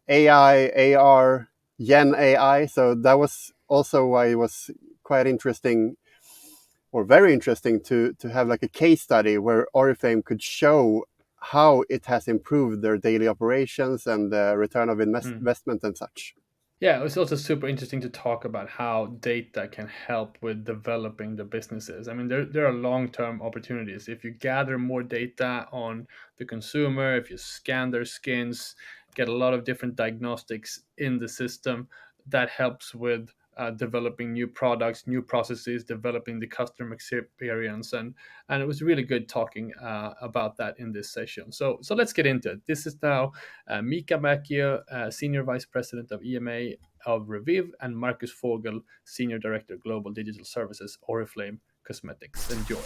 AI, AR, Gen AI. So that was also why it was quite interesting, or very interesting, to have like a case study where Oriflame could show how it has improved their daily operations and the return of investment and such. Yeah, it was also super interesting to talk about how data can help with developing the businesses. I mean, there are long-term opportunities. If you gather more data on the consumer, if you scan their skins, get a lot of different diagnostics in the system, that helps with developing new products, new processes, developing the customer experience, and it was really good talking about that in this session. So let's get into it. This is now Miikka Mäkiö, Senior Vice President of EMEA of Revive, and Marcus Fogel, Senior Director, Global Digital Services, Oriflame Cosmetics. Enjoy.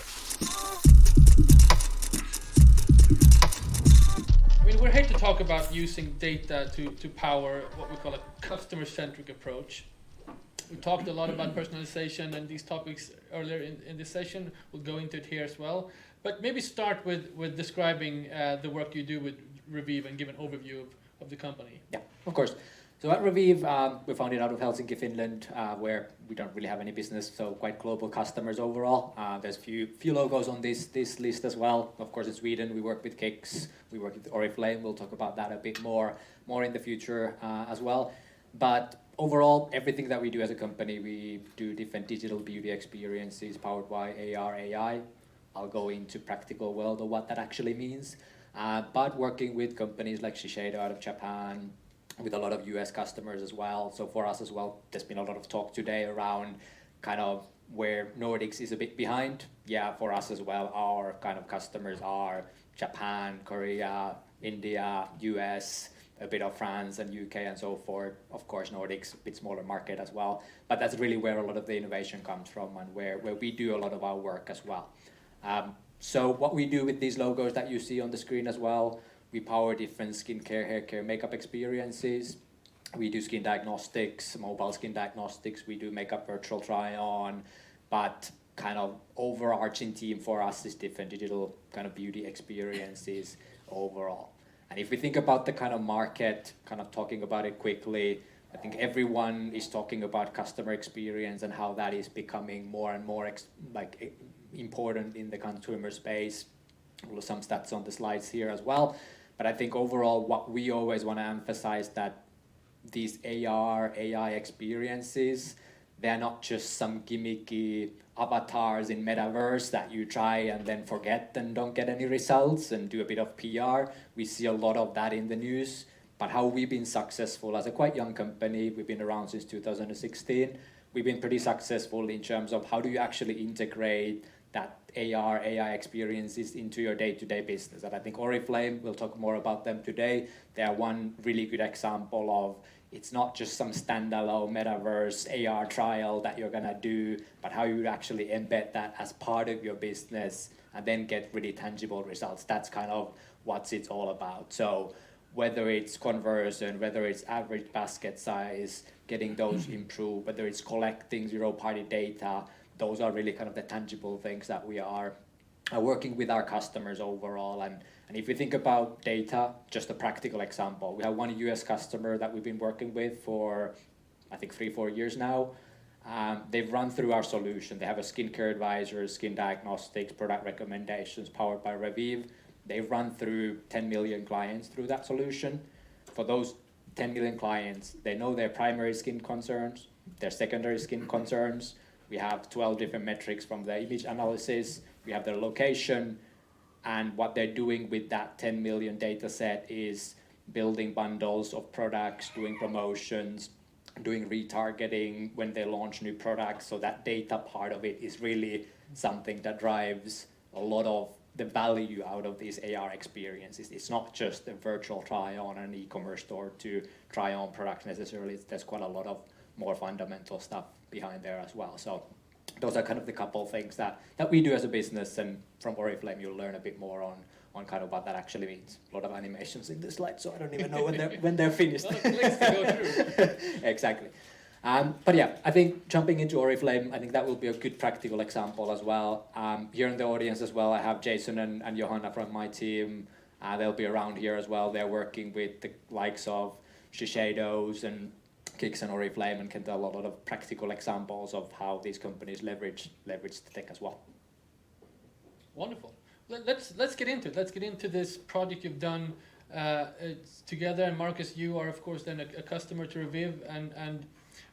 I mean, we're here to talk about using data to power what we call a customer-centric approach. We talked a lot about personalization and these topics earlier in this session. We'll go into it here as well. But maybe start with describing the work you do with Revive and give an overview of the company. Yeah, of course. So at Revive, we're founded out of Helsinki, Finland, where we don't really have any business, so quite global customers overall. There's few logos on this list as well. Of course, in Sweden, we work with Kicks, we work with Oriflame. We'll talk about that a bit more in the future as well. But overall, everything that we do as a company, we do different digital beauty experiences powered by AR, AI. I'll go into practical world of what that actually means. But working with companies like Shiseido out of Japan, with a lot of US customers as well. So for us as well, there's been a lot of talk today around kind of where Nordics is a bit behind. Yeah, for us as well, our kind of customers are Japan, Korea, India, US, a bit of France and UK and so forth. Of course, Nordics, a bit smaller market as well. But that's really where a lot of the innovation comes from and where we do a lot of our work as well. So what we do with these logos that you see on the screen as well, we power different skincare, hair care, makeup experiences. We do skin diagnostics, mobile skin diagnostics. We do makeup virtual try-on, but kind of overarching theme for us is different digital kind of beauty experiences overall. And if we think about the kind of market, kind of talking about it quickly, I think everyone is talking about customer experience and how that is becoming more and more important in the consumer space. Some stats on the slides here as well. But I think overall what we always want to emphasize that these AR, AI experiences, they're not just some gimmicky avatars in metaverse that you try and then forget and don't get any results and do a bit of PR. We see a lot of that in the news. But how we've been successful as a quite young company, we've been around since 2016. We've been pretty successful in terms of how do you actually integrate that AR, AI experiences into your day-to-day business. And I think Oriflame, we'll talk more about them today. They are one really good example of it's not just some standalone metaverse AR trial that you're gonna do, but how you actually embed that as part of your business and then get really tangible results. That's kind of what it's all about. So whether it's conversion, whether it's average basket size, getting those improved, whether it's collecting zero-party data, those are really kind of the tangible things that we are working with our customers overall. And if you think about data, just a practical example, we have one US customer that we've been working with for, I think, 3-4 years now. They've run through our solution. They have a skincare advisor, skin diagnostics, product recommendations powered by Revive. They've run through 10 million clients through that solution. For those 10 million clients, they know their primary skin concerns, their secondary skin concerns. We have 12 different metrics from the image analysis. We have their location. And what they're doing with that 10 million data set is building bundles of products, doing promotions, doing retargeting when they launch new products. So that data part of it is really something that drives a lot of the value out of these AR experiences. It's not just a virtual try-on an e-commerce store to try on products necessarily. There's quite a lot of more fundamental stuff behind there as well. So those are kind of the couple things that we do as a business, and from Oriflame you'll learn a bit more on kind of what that actually means. A lot of animations in this slide, so I don't even know when they're finished. A lot of clicks to go through. Exactly. But yeah, I think jumping into Oriflame, I think that will be a good practical example as well. Here in the audience as well, I have Jason and Johanna from my team. They'll be around here as well. They're working with the likes of Shiseido's and Kicks and Oriflame, and can tell a lot of practical examples of how these companies leverage the tech as well. Wonderful. Let's get into it. Let's get into this project you've done together. And Marcus, you are of course then a customer to Revive,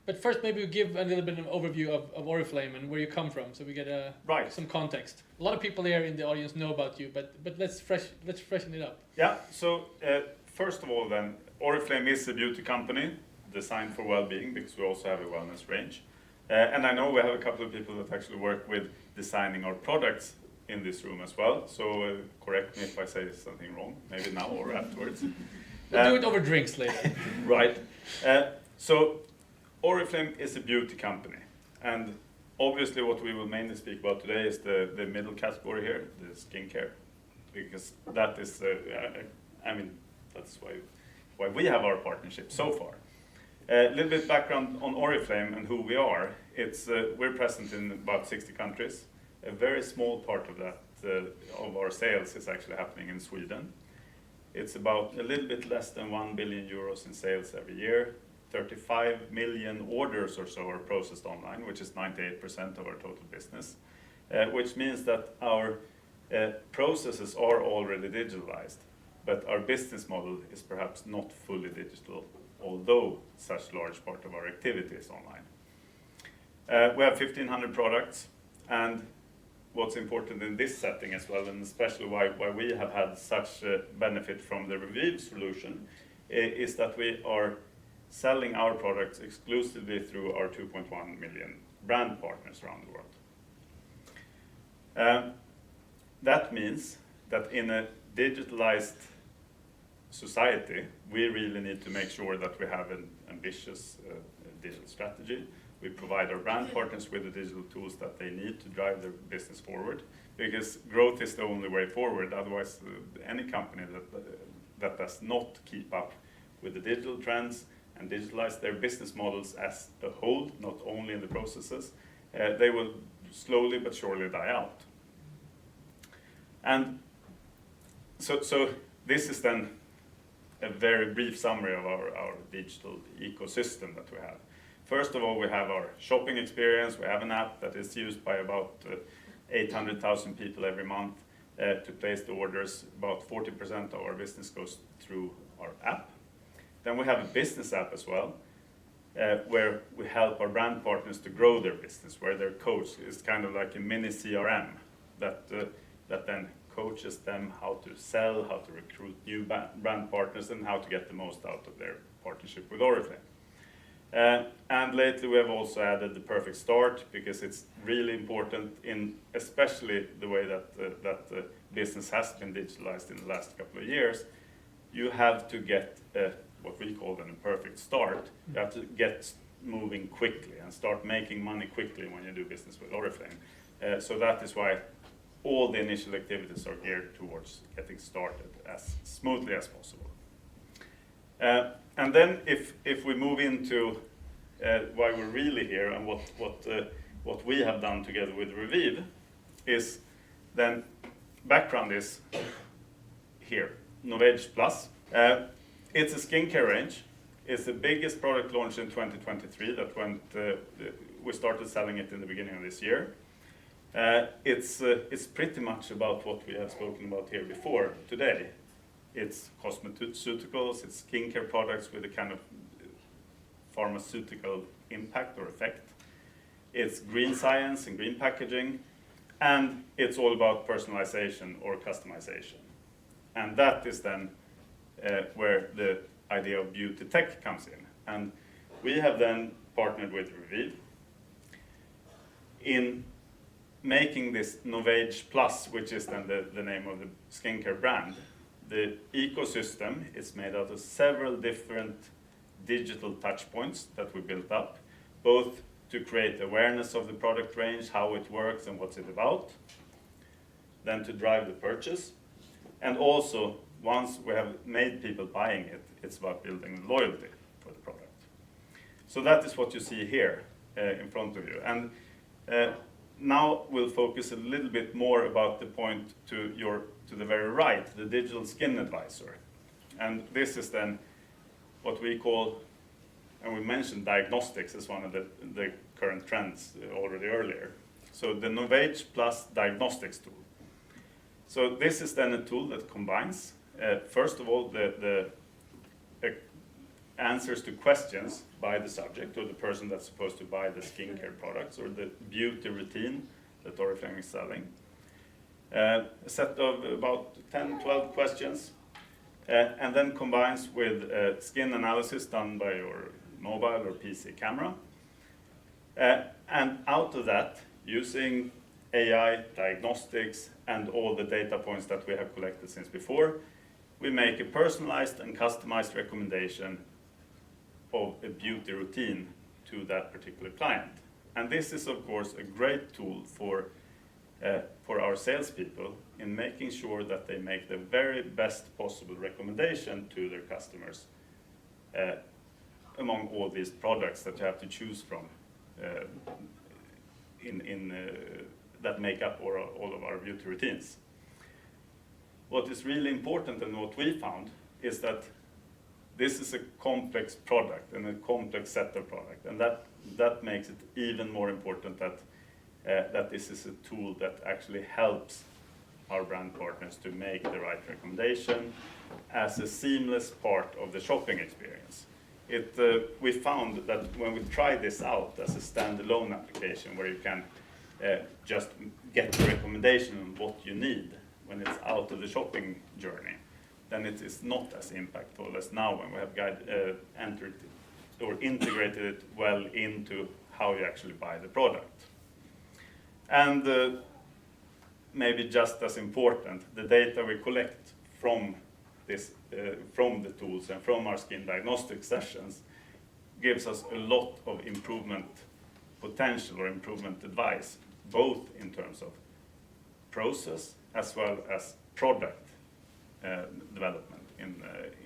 but first maybe we give a little bit of an overview of Oriflame and where you come from, so we get some context. A lot of people here in the audience know about you, but let's freshen it up. Yeah. So first of all, then Oriflame is a beauty company designed for well-being, because we also have a wellness range. And I know we have a couple of people that actually work with designing our products in this room as well. So correct me if I say something wrong, maybe now or afterwards. We'll do it over drinks later. Right. So Oriflame is a beauty company, and obviously what we will mainly speak about today is the middle category here, the skincare, because that is, that's why we have our partnership so far. A little bit background on Oriflame and who we are. It's we're present in about 60 countries. A very small part of that of our sales is actually happening in Sweden. It's about a little bit less than 1 billion euros in sales every year. 35 million orders or so are processed online, which is 98% of our total business, which means that our processes are already digitalized, but our business model is perhaps not fully digital, although such large part of our activity is online. We have 1,500 products, and what's important in this setting as well, and especially why we have had such benefit from the Revive solution, is that we are selling our products exclusively through our 2.1 million brand partners around the world. That means that in a digitalized society, we really need to make sure that we have an ambitious digital strategy. We provide our brand partners with the digital tools that they need to drive their business forward, because growth is the only way forward. Otherwise, any company that does not keep up with the digital trends and digitalize their business models as a whole, not only in the processes, they will slowly but surely die out. And so this is then a very brief summary of our digital ecosystem that we have. First of all, we have our shopping experience. We have an app that is used by about 800,000 people every month to place the orders. About 40% of our business goes through our app. Then we have a business app as well, where we help our brand partners to grow their business, where their coach is kind of like a mini CRM that then coaches them how to sell, how to recruit new brand partners, and how to get the most out of their partnership with Oriflame. And lately we have also added the perfect start, because it's really important, in especially the way that the business has been digitalized in the last couple of years. You have to get what we call then a perfect start. You have to get moving quickly and start making money quickly when you do business with Oriflame. So that is why all the initial activities are geared towards getting started as smoothly as possible. And then if we move into why we're really here and what we have done together with Revive, is then background is here, Novage Plus. It's a skincare range. It's the biggest product launch in 2023 that we started selling it in the beginning of this year. It's pretty much about what we have spoken about here before today. It's cosmeceuticals, it's skincare products with a kind of pharmaceutical impact or effect. It's green science and green packaging, and it's all about personalization or customization. And that is then where the idea of beauty tech comes in. And we have then partnered with Revive in making this Novage Plus, which is then the name of the skincare brand. The ecosystem is made out of several different digital touch points that we built up, both to create awareness of the product range, how it works and what's it about, then to drive the purchase, And also, once we have made people buying it, it's about building loyalty for the product. So that is what you see here in front of you. And now we'll focus a little bit more about the point to the very right, the digital skin advisor. And this is then what we call, and we mentioned diagnostics as one of the current trends already earlier. So the Novage Plus diagnostics tool. So this is then a tool that combines, first of all, the answers to questions by the subject or the person that's supposed to buy the skincare products or the beauty routine that Oriflame is selling. A set of about 10, 12 questions, and then combines with skin analysis done by your mobile or PC camera. And out of that, using AI, diagnostics, and all the data points that we have collected since before, we make a personalized and customized recommendation of a beauty routine to that particular client. And this is, of course, a great tool for our salespeople in making sure that they make the very best possible recommendation to their customers among all these products that you have to choose from that make up all of our beauty routines. What is really important and what we found is that this is a complex product and a complex set of product, and that makes it even more important that this is a tool that actually helps our brand partners to make the right recommendation as a seamless part of the shopping experience. We found that when we try this out as a standalone application where you can just get the recommendation on what you need when it's out of the shopping journey, then it is not as impactful as now when we have entered or integrated it well into how you actually buy the product. And maybe just as important, the data we collect from from the tools and from our skin diagnostic sessions gives us a lot of improvement potential or improvement advice, both in terms of process as well as product development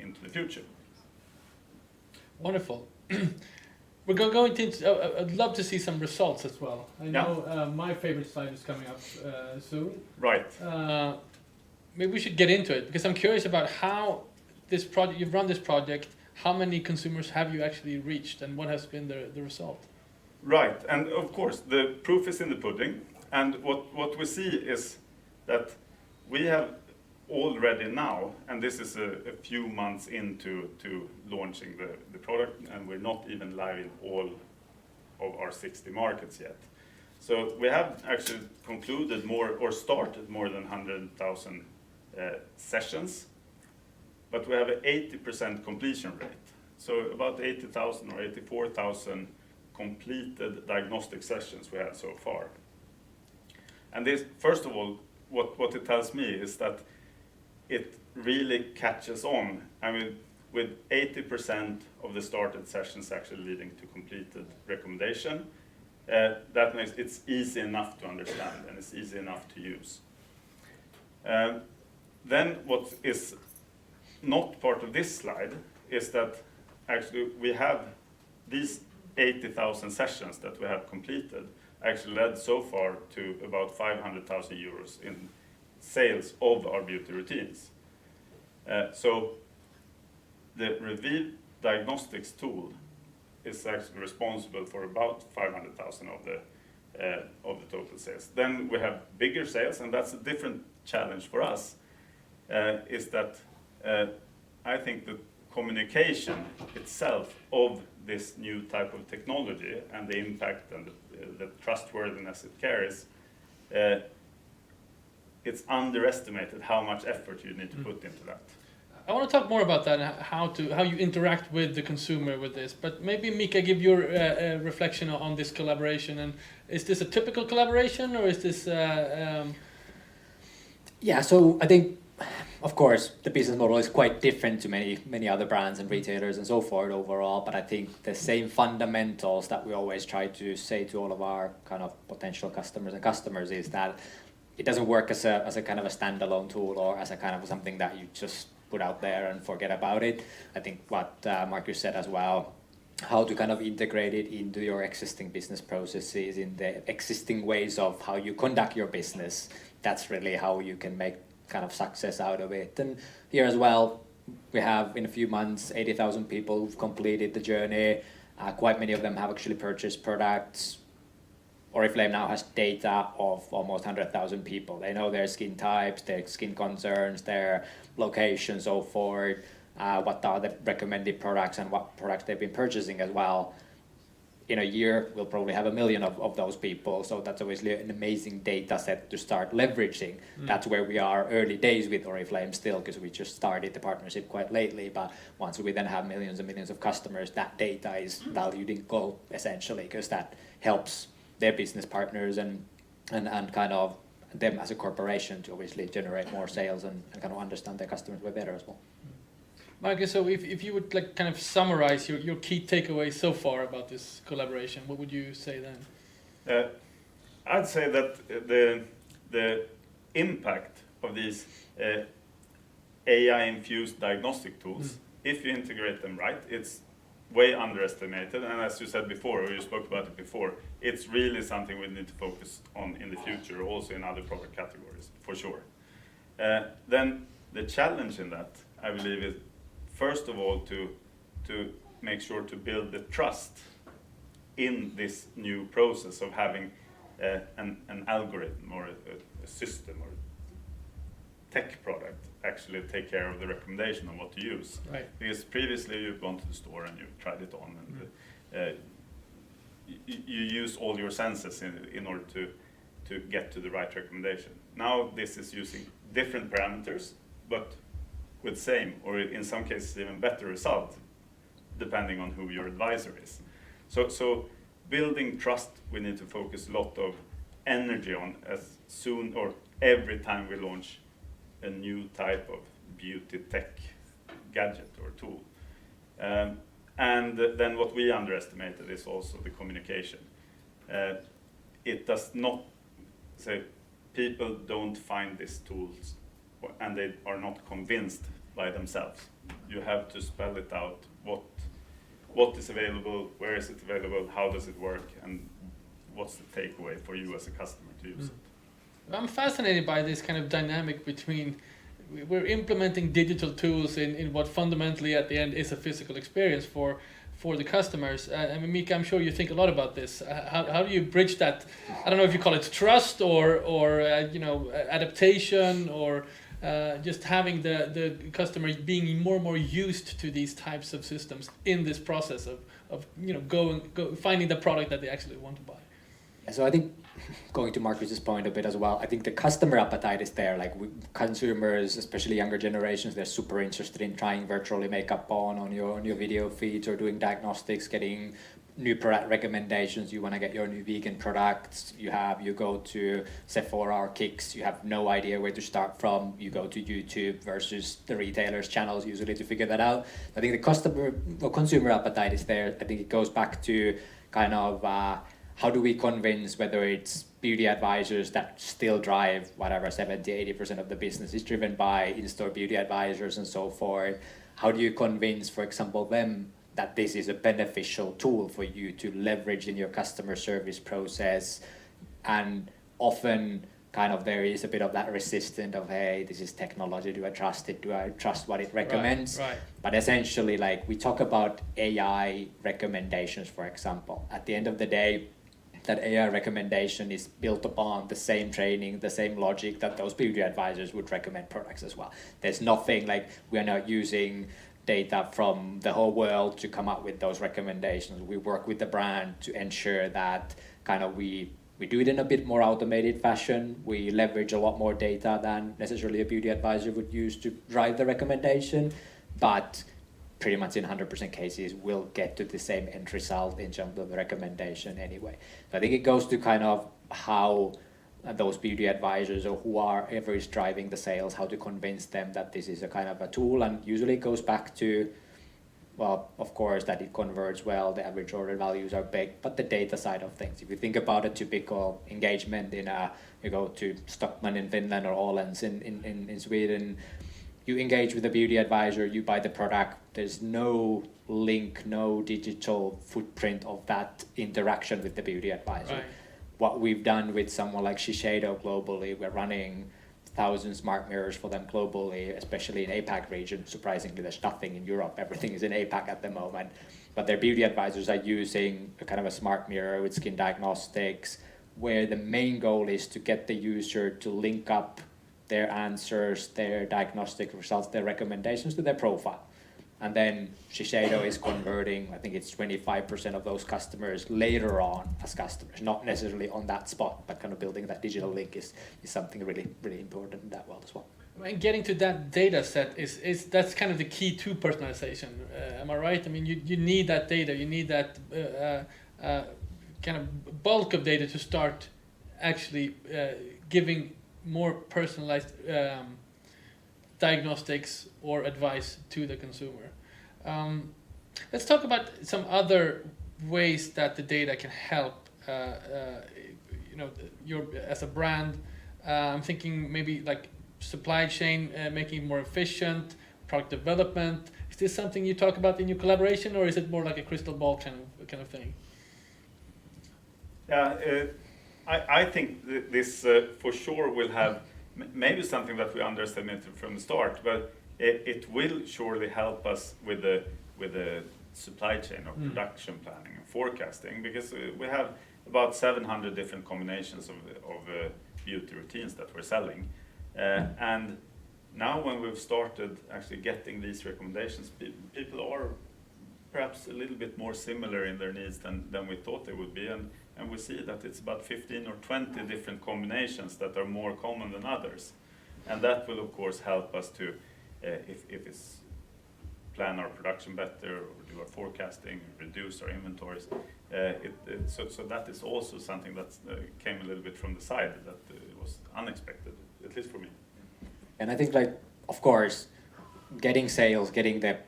into the future. Wonderful. We're going to. I'd love to see some results as well. I know my favorite slide is coming up soon. Right. Maybe we should get into it because I'm curious about how this project. You've run this project. How many consumers have you actually reached, and what has been the result? Right, and of course the proof is in the pudding. And what we see is that we have already now, and this is a few months into launching the product, and we're not even live in all of our 60 markets yet. So we have actually concluded started more than 100,000 sessions, but we have an 80% completion rate. So about 80,000 or 84,000 completed diagnostic sessions we had so far. And this, first of all, what it tells me is that it really catches on. I mean, with 80% of the started sessions actually leading to completed recommendation, that makes it's easy enough to understand and it's easy enough to use. Then what is not part of this slide is that actually we have these 80,000 sessions that we have completed actually led so far to about 500,000 euros in sales of our beauty routines. So the Revieve diagnostics tool is actually responsible for about 500,000 of the total sales. Then we have bigger sales, and that's a different challenge for us, is that I think the communication itself of this new type of technology and the impact and the trustworthiness it carries, it's underestimated how much effort you need to put into that. I want to talk more about that and how you interact with the consumer with this. But maybe Miikka, give your reflection on this collaboration. And is this a typical collaboration, or is this? Yeah, so I think, of course, the business model is quite different to many other brands and retailers and so forth overall. But I think the same fundamentals that we always try to say to all of our kind of potential customers is that it doesn't work as a kind of a standalone tool or as a kind of something that you just put out there and forget about it. I think what Marcus said as well, how to kind of integrate it into your existing business processes, in the existing ways of how you conduct your business. That's really how you can make kind of success out of it. And here as well, we have in a few months 80,000 people who've completed the journey. Quite many of them have actually purchased products. Oriflame now has data of almost 100,000 people. They know their skin types, their skin concerns, their locations, so forth, what are the recommended products and what products they've been purchasing as well. In a year, we'll probably have 1 million of those people. So that's obviously an amazing data set to start leveraging. That's where we are early days with Oriflame still, because we just started the partnership quite lately. But once we then have millions and millions of customers, that data is valued in gold, essentially, because that helps their business partners and kind of them as a corporation to obviously generate more sales and kind of understand their customers way better as well. Marcus, so if you would like kind of summarize your key takeaways so far about this collaboration, what would you say then? I'd say that the impact of these AI-infused diagnostic tools, if you integrate them right, it's way underestimated. And as you said before, or you spoke about it before, it's really something we need to focus on in the future, also in other product categories, for sure. Then the challenge in that, I believe, is first of all to make sure to build the trust in this new process of having an algorithm or a system or tech product actually take care of the recommendation on what to use. Right. Because previously you've gone to the store and you've tried it on and you use all your senses in order to get to the right recommendation. Now this is using different parameters, but with same, or in some cases even better result, depending on who your advisor is. So building trust, we need to focus a lot of energy on as soon or every time we launch a new type of beauty tech gadget or tool. And then what we underestimated is also the communication. It does not say people don't find these tools and they are not convinced by themselves. You have to spell it out, what is available, where is it available, how does it work, and what's the takeaway for you as a customer to use it. I'm fascinated by this kind of dynamic between we're implementing digital tools in what fundamentally at the end is a physical experience for the customers. I mean, Miikka, I'm sure you think a lot about this. How do you bridge that? I don't know if you call it trust or adaptation or just having the customer being more and more used to these types of systems in this process of finding the product that they actually want to buy. So I think going to Marcus's point a bit as well, I think the customer appetite is there. Like consumers, especially younger generations, they're super interested in trying virtually makeup on your video feeds or doing diagnostics, getting new product recommendations. You want to get your new vegan products. You go to Sephora or Kicks. You have no idea where to start from. You go to YouTube versus the retailers' channels usually to figure that out. I think the consumer appetite is there. I think it goes back to kind of how do we convince, whether it's beauty advisors that still drive whatever 70-80% of the business is driven by in-store beauty advisors and so forth. How do you convince, for example, them that this is a beneficial tool for you to leverage in your customer service process? And often kind of there is a bit of that resistance of, hey, this is technology, do I trust it? Do I trust what it recommends? Right. But essentially, like we talk about AI recommendations, for example. At the end of the day, that AI recommendation is built upon the same training, the same logic that those beauty advisors would recommend products as well. There's nothing like we are not using data from the whole world to come up with those recommendations. We work with the brand to ensure that kind of we do it in a bit more automated fashion. We leverage a lot more data than necessarily a beauty advisor would use to drive the recommendation, but pretty much in 100% cases we'll get to the same end result in terms of the recommendation anyway. So I think it goes to kind of how those beauty advisors or whoever is driving the sales, how to convince them that this is a kind of a tool. And usually it goes back to well, of course, that it converts well, the average order values are big, but the data side of things, if you think about a typical engagement you go to Stockholm in Finland or Åhléns in Sweden, you engage with a beauty advisor, you buy the product, there's no link, no digital footprint of that interaction with the beauty advisor. Right. What we've done with someone like Shiseido globally, we're running 1,000 smart mirrors for them globally, especially in APAC region. Surprisingly, there's nothing in Europe. Everything is in APAC at the moment. But their beauty advisors are using a kind of a smart mirror with skin diagnostics, where the main goal is to get the user to link up their answers, their diagnostic results, their recommendations to their profile. And then Shiseido is converting, I think it's 25% of those customers later on as customers, not necessarily on that spot, but kind of building that digital link is something really, really important in that world as well. And getting to that data set is that's kind of the key to personalization. Am I right? I mean, you need that data, you need that kind of bulk of data to start actually giving more personalized diagnostics or advice to the consumer. Let's talk about some other ways that the data can help. Your as a brand. I'm thinking maybe like supply chain, making it more efficient, product development. Is this something you talk about in your collaboration, or is it more like a crystal ball kind of thing? Yeah, I think this for sure will have maybe something that we underestimated from the start, but it will surely help us with the supply chain or production planning and forecasting, because we have about 700 different combinations of beauty routines that we're selling. And now when we've started actually getting these recommendations, people are perhaps a little bit more similar in their needs than we thought they would be. And we see that it's about 15 or 20 different combinations that are more common than others. And that will of course help us to, if it's plan our production better, or do our forecasting, reduce our inventories. So that is also something that came a little bit from the side that was unexpected, at least for me. And I think, like, of course, getting sales, getting the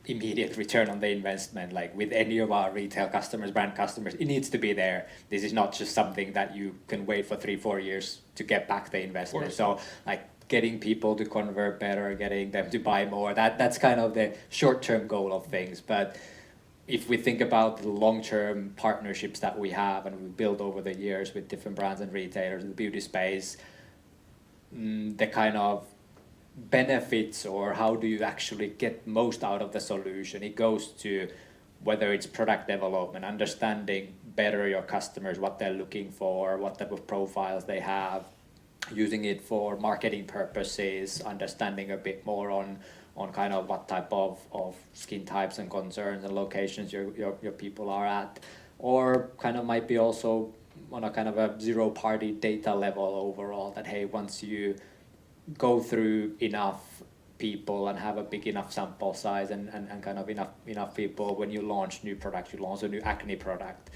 immediate return on the investment, like with any of our retail customers, brand customers, it needs to be there. This is not just something that you can wait for 3-4 years to get back the investment. So like getting people to convert better, getting them to buy more, that's kind of the short-term goal of things. But if we think about the long-term partnerships that we have and we build over the years with different brands and retailers in the beauty space, the kind of benefits, or how do you actually get most out of the solution, it goes to whether it's product development, understanding better your customers, what they're looking for, what type of profiles they have, using it for marketing purposes, understanding a bit more on kind of what type of skin types and concerns and locations your people are at, or kind of might be also on a kind of a zero-party data level overall, that hey, once you go through enough people and have a big enough sample size and kind of enough people, when you launch new products, you launch a new acne product,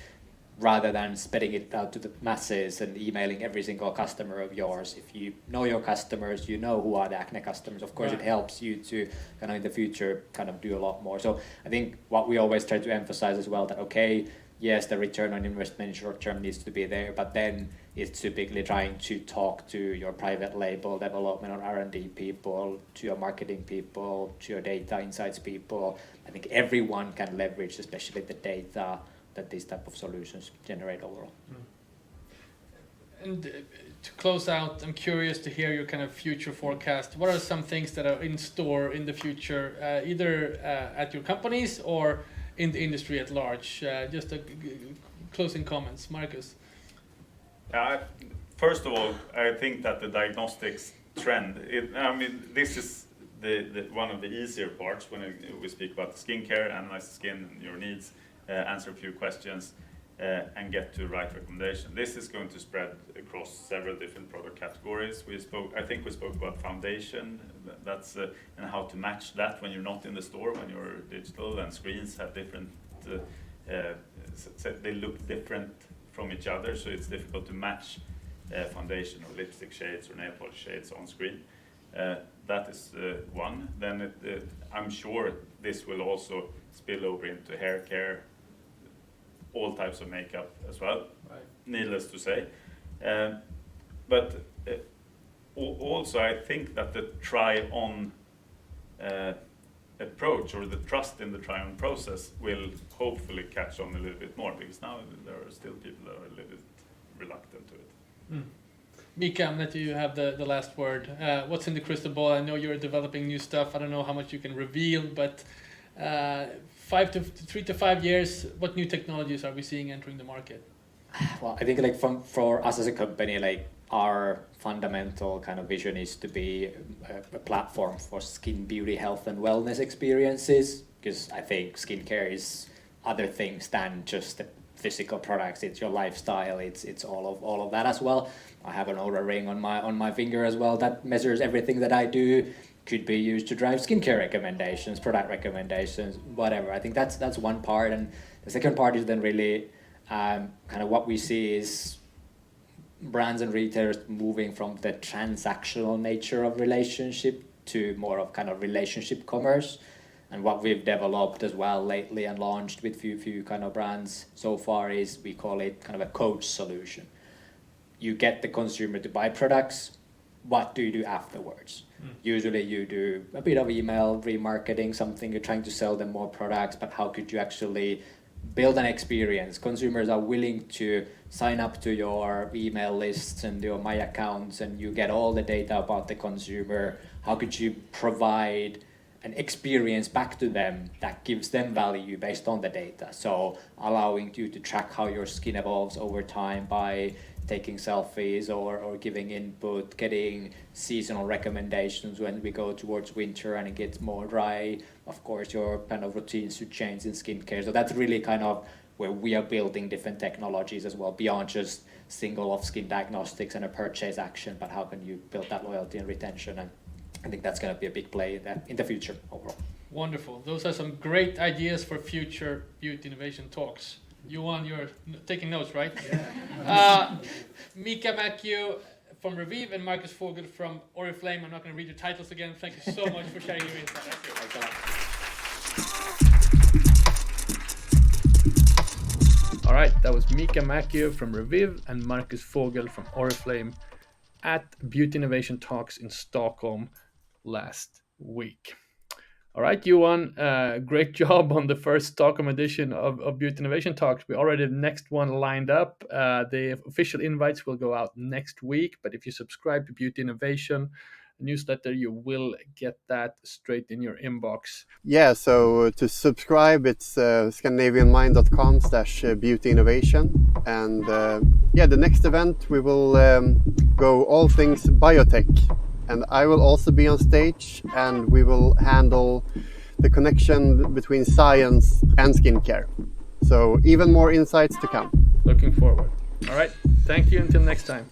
rather than spreading it out to the masses and emailing every single customer of yours. If you know your customers, you know who are the acne customers, of course it helps you to kind of in the future kind of do a lot more. So I think what we always try to emphasize as well, that okay, yes, the return on investment in short term needs to be there, but then it's typically trying to talk to your private label development or R&D people, to your marketing people, to your data insights people. I think everyone can leverage, especially the data that these type of solutions generate overall. And to close out, I'm curious to hear your kind of future forecast. What are some things that are in store in the future, either at your companies or in the industry at large? Just closing comments, Marcus. First of all, I think that the diagnostics trend, this is the one of the easier parts when we speak about skincare, analyze the skin and your needs, answer a few questions, and get to the right recommendation. This is going to spread across several different product categories. I think we spoke about foundation, that's and how to match that when you're not in the store, when you're digital, and screens have different, they look different from each other, so it's difficult to match foundation or lipstick shades or nail polish shades on screen. That is one. Then I'm sure this will also spill over into hair care, all types of makeup as well, Right. Needless to say. But also I think that the try-on approach, or the trust in the try-on process, will hopefully catch on a little bit more, because now there are still people that are a little bit reluctant to it. Miikka, I'm letting you have the last word. What's in the crystal ball? I know you're developing new stuff. I don't know how much you can reveal, but 3 to 5 years, what new technologies are we seeing entering the market? Well, I think like for us as a company, like our fundamental kind of vision is to be a platform for skin, beauty, health, and wellness experiences. Because I think skincare is other things than just the physical products. It's your lifestyle. It's all of that as well. I have an Oura ring on my finger as well that measures everything that I do. Could be used to drive skincare recommendations, product recommendations, whatever. I think that's one part, and the second part is then really kind of what we see is brands and retailers moving from the transactional nature of relationship to more of kind of relationship commerce. And what we've developed as well lately and launched with few kind of brands so far is, we call it kind of a coach solution. You get the consumer to buy products. What do you do afterwards? Usually you do a bit of email remarketing, something, you're trying to sell them more products, but how could you actually build an experience? Consumers are willing to sign up to your email lists and your My Accounts, and you get all the data about the consumer. How could you provide an experience back to them that gives them value based on the data? So allowing you to track how your skin evolves over time by taking selfies or giving input, getting seasonal recommendations when we go towards winter and it gets more dry. Of course, your kind of routines should change in skincare. So that's really kind of where we are building different technologies as well, beyond just single off skin diagnostics and a purchase action, but how can you build that loyalty and retention? And I think that's going to be a big play in the future overall. Wonderful. Those are some great ideas for future beauty innovation talks. Johan, you're taking notes, right? Yeah. Miikka Mäkiö from Revieve and Marcus Fogel from Oriflame. I'm not going to read your titles again. Thank you so much for sharing your insight. Thank you. All right, that was Miikka Mäkiö from Revive and Marcus Fogel from Oriflame at Beauty Innovation Talks in Stockholm last week. All right, Johan, great job on the first Stockholm edition of Beauty Innovation Talks. We already have the next one lined up. The official invites will go out next week, but if you subscribe to Beauty Innovation newsletter, you will get that straight in your inbox. Yeah, so to subscribe, it's scandinavianmind.com/beauty innovation. And the next event, we will go all things biotech. And I will also be on stage, and we will handle the connection between science and skincare. So even more insights to come. Looking forward. All right. Thank you. Until next time.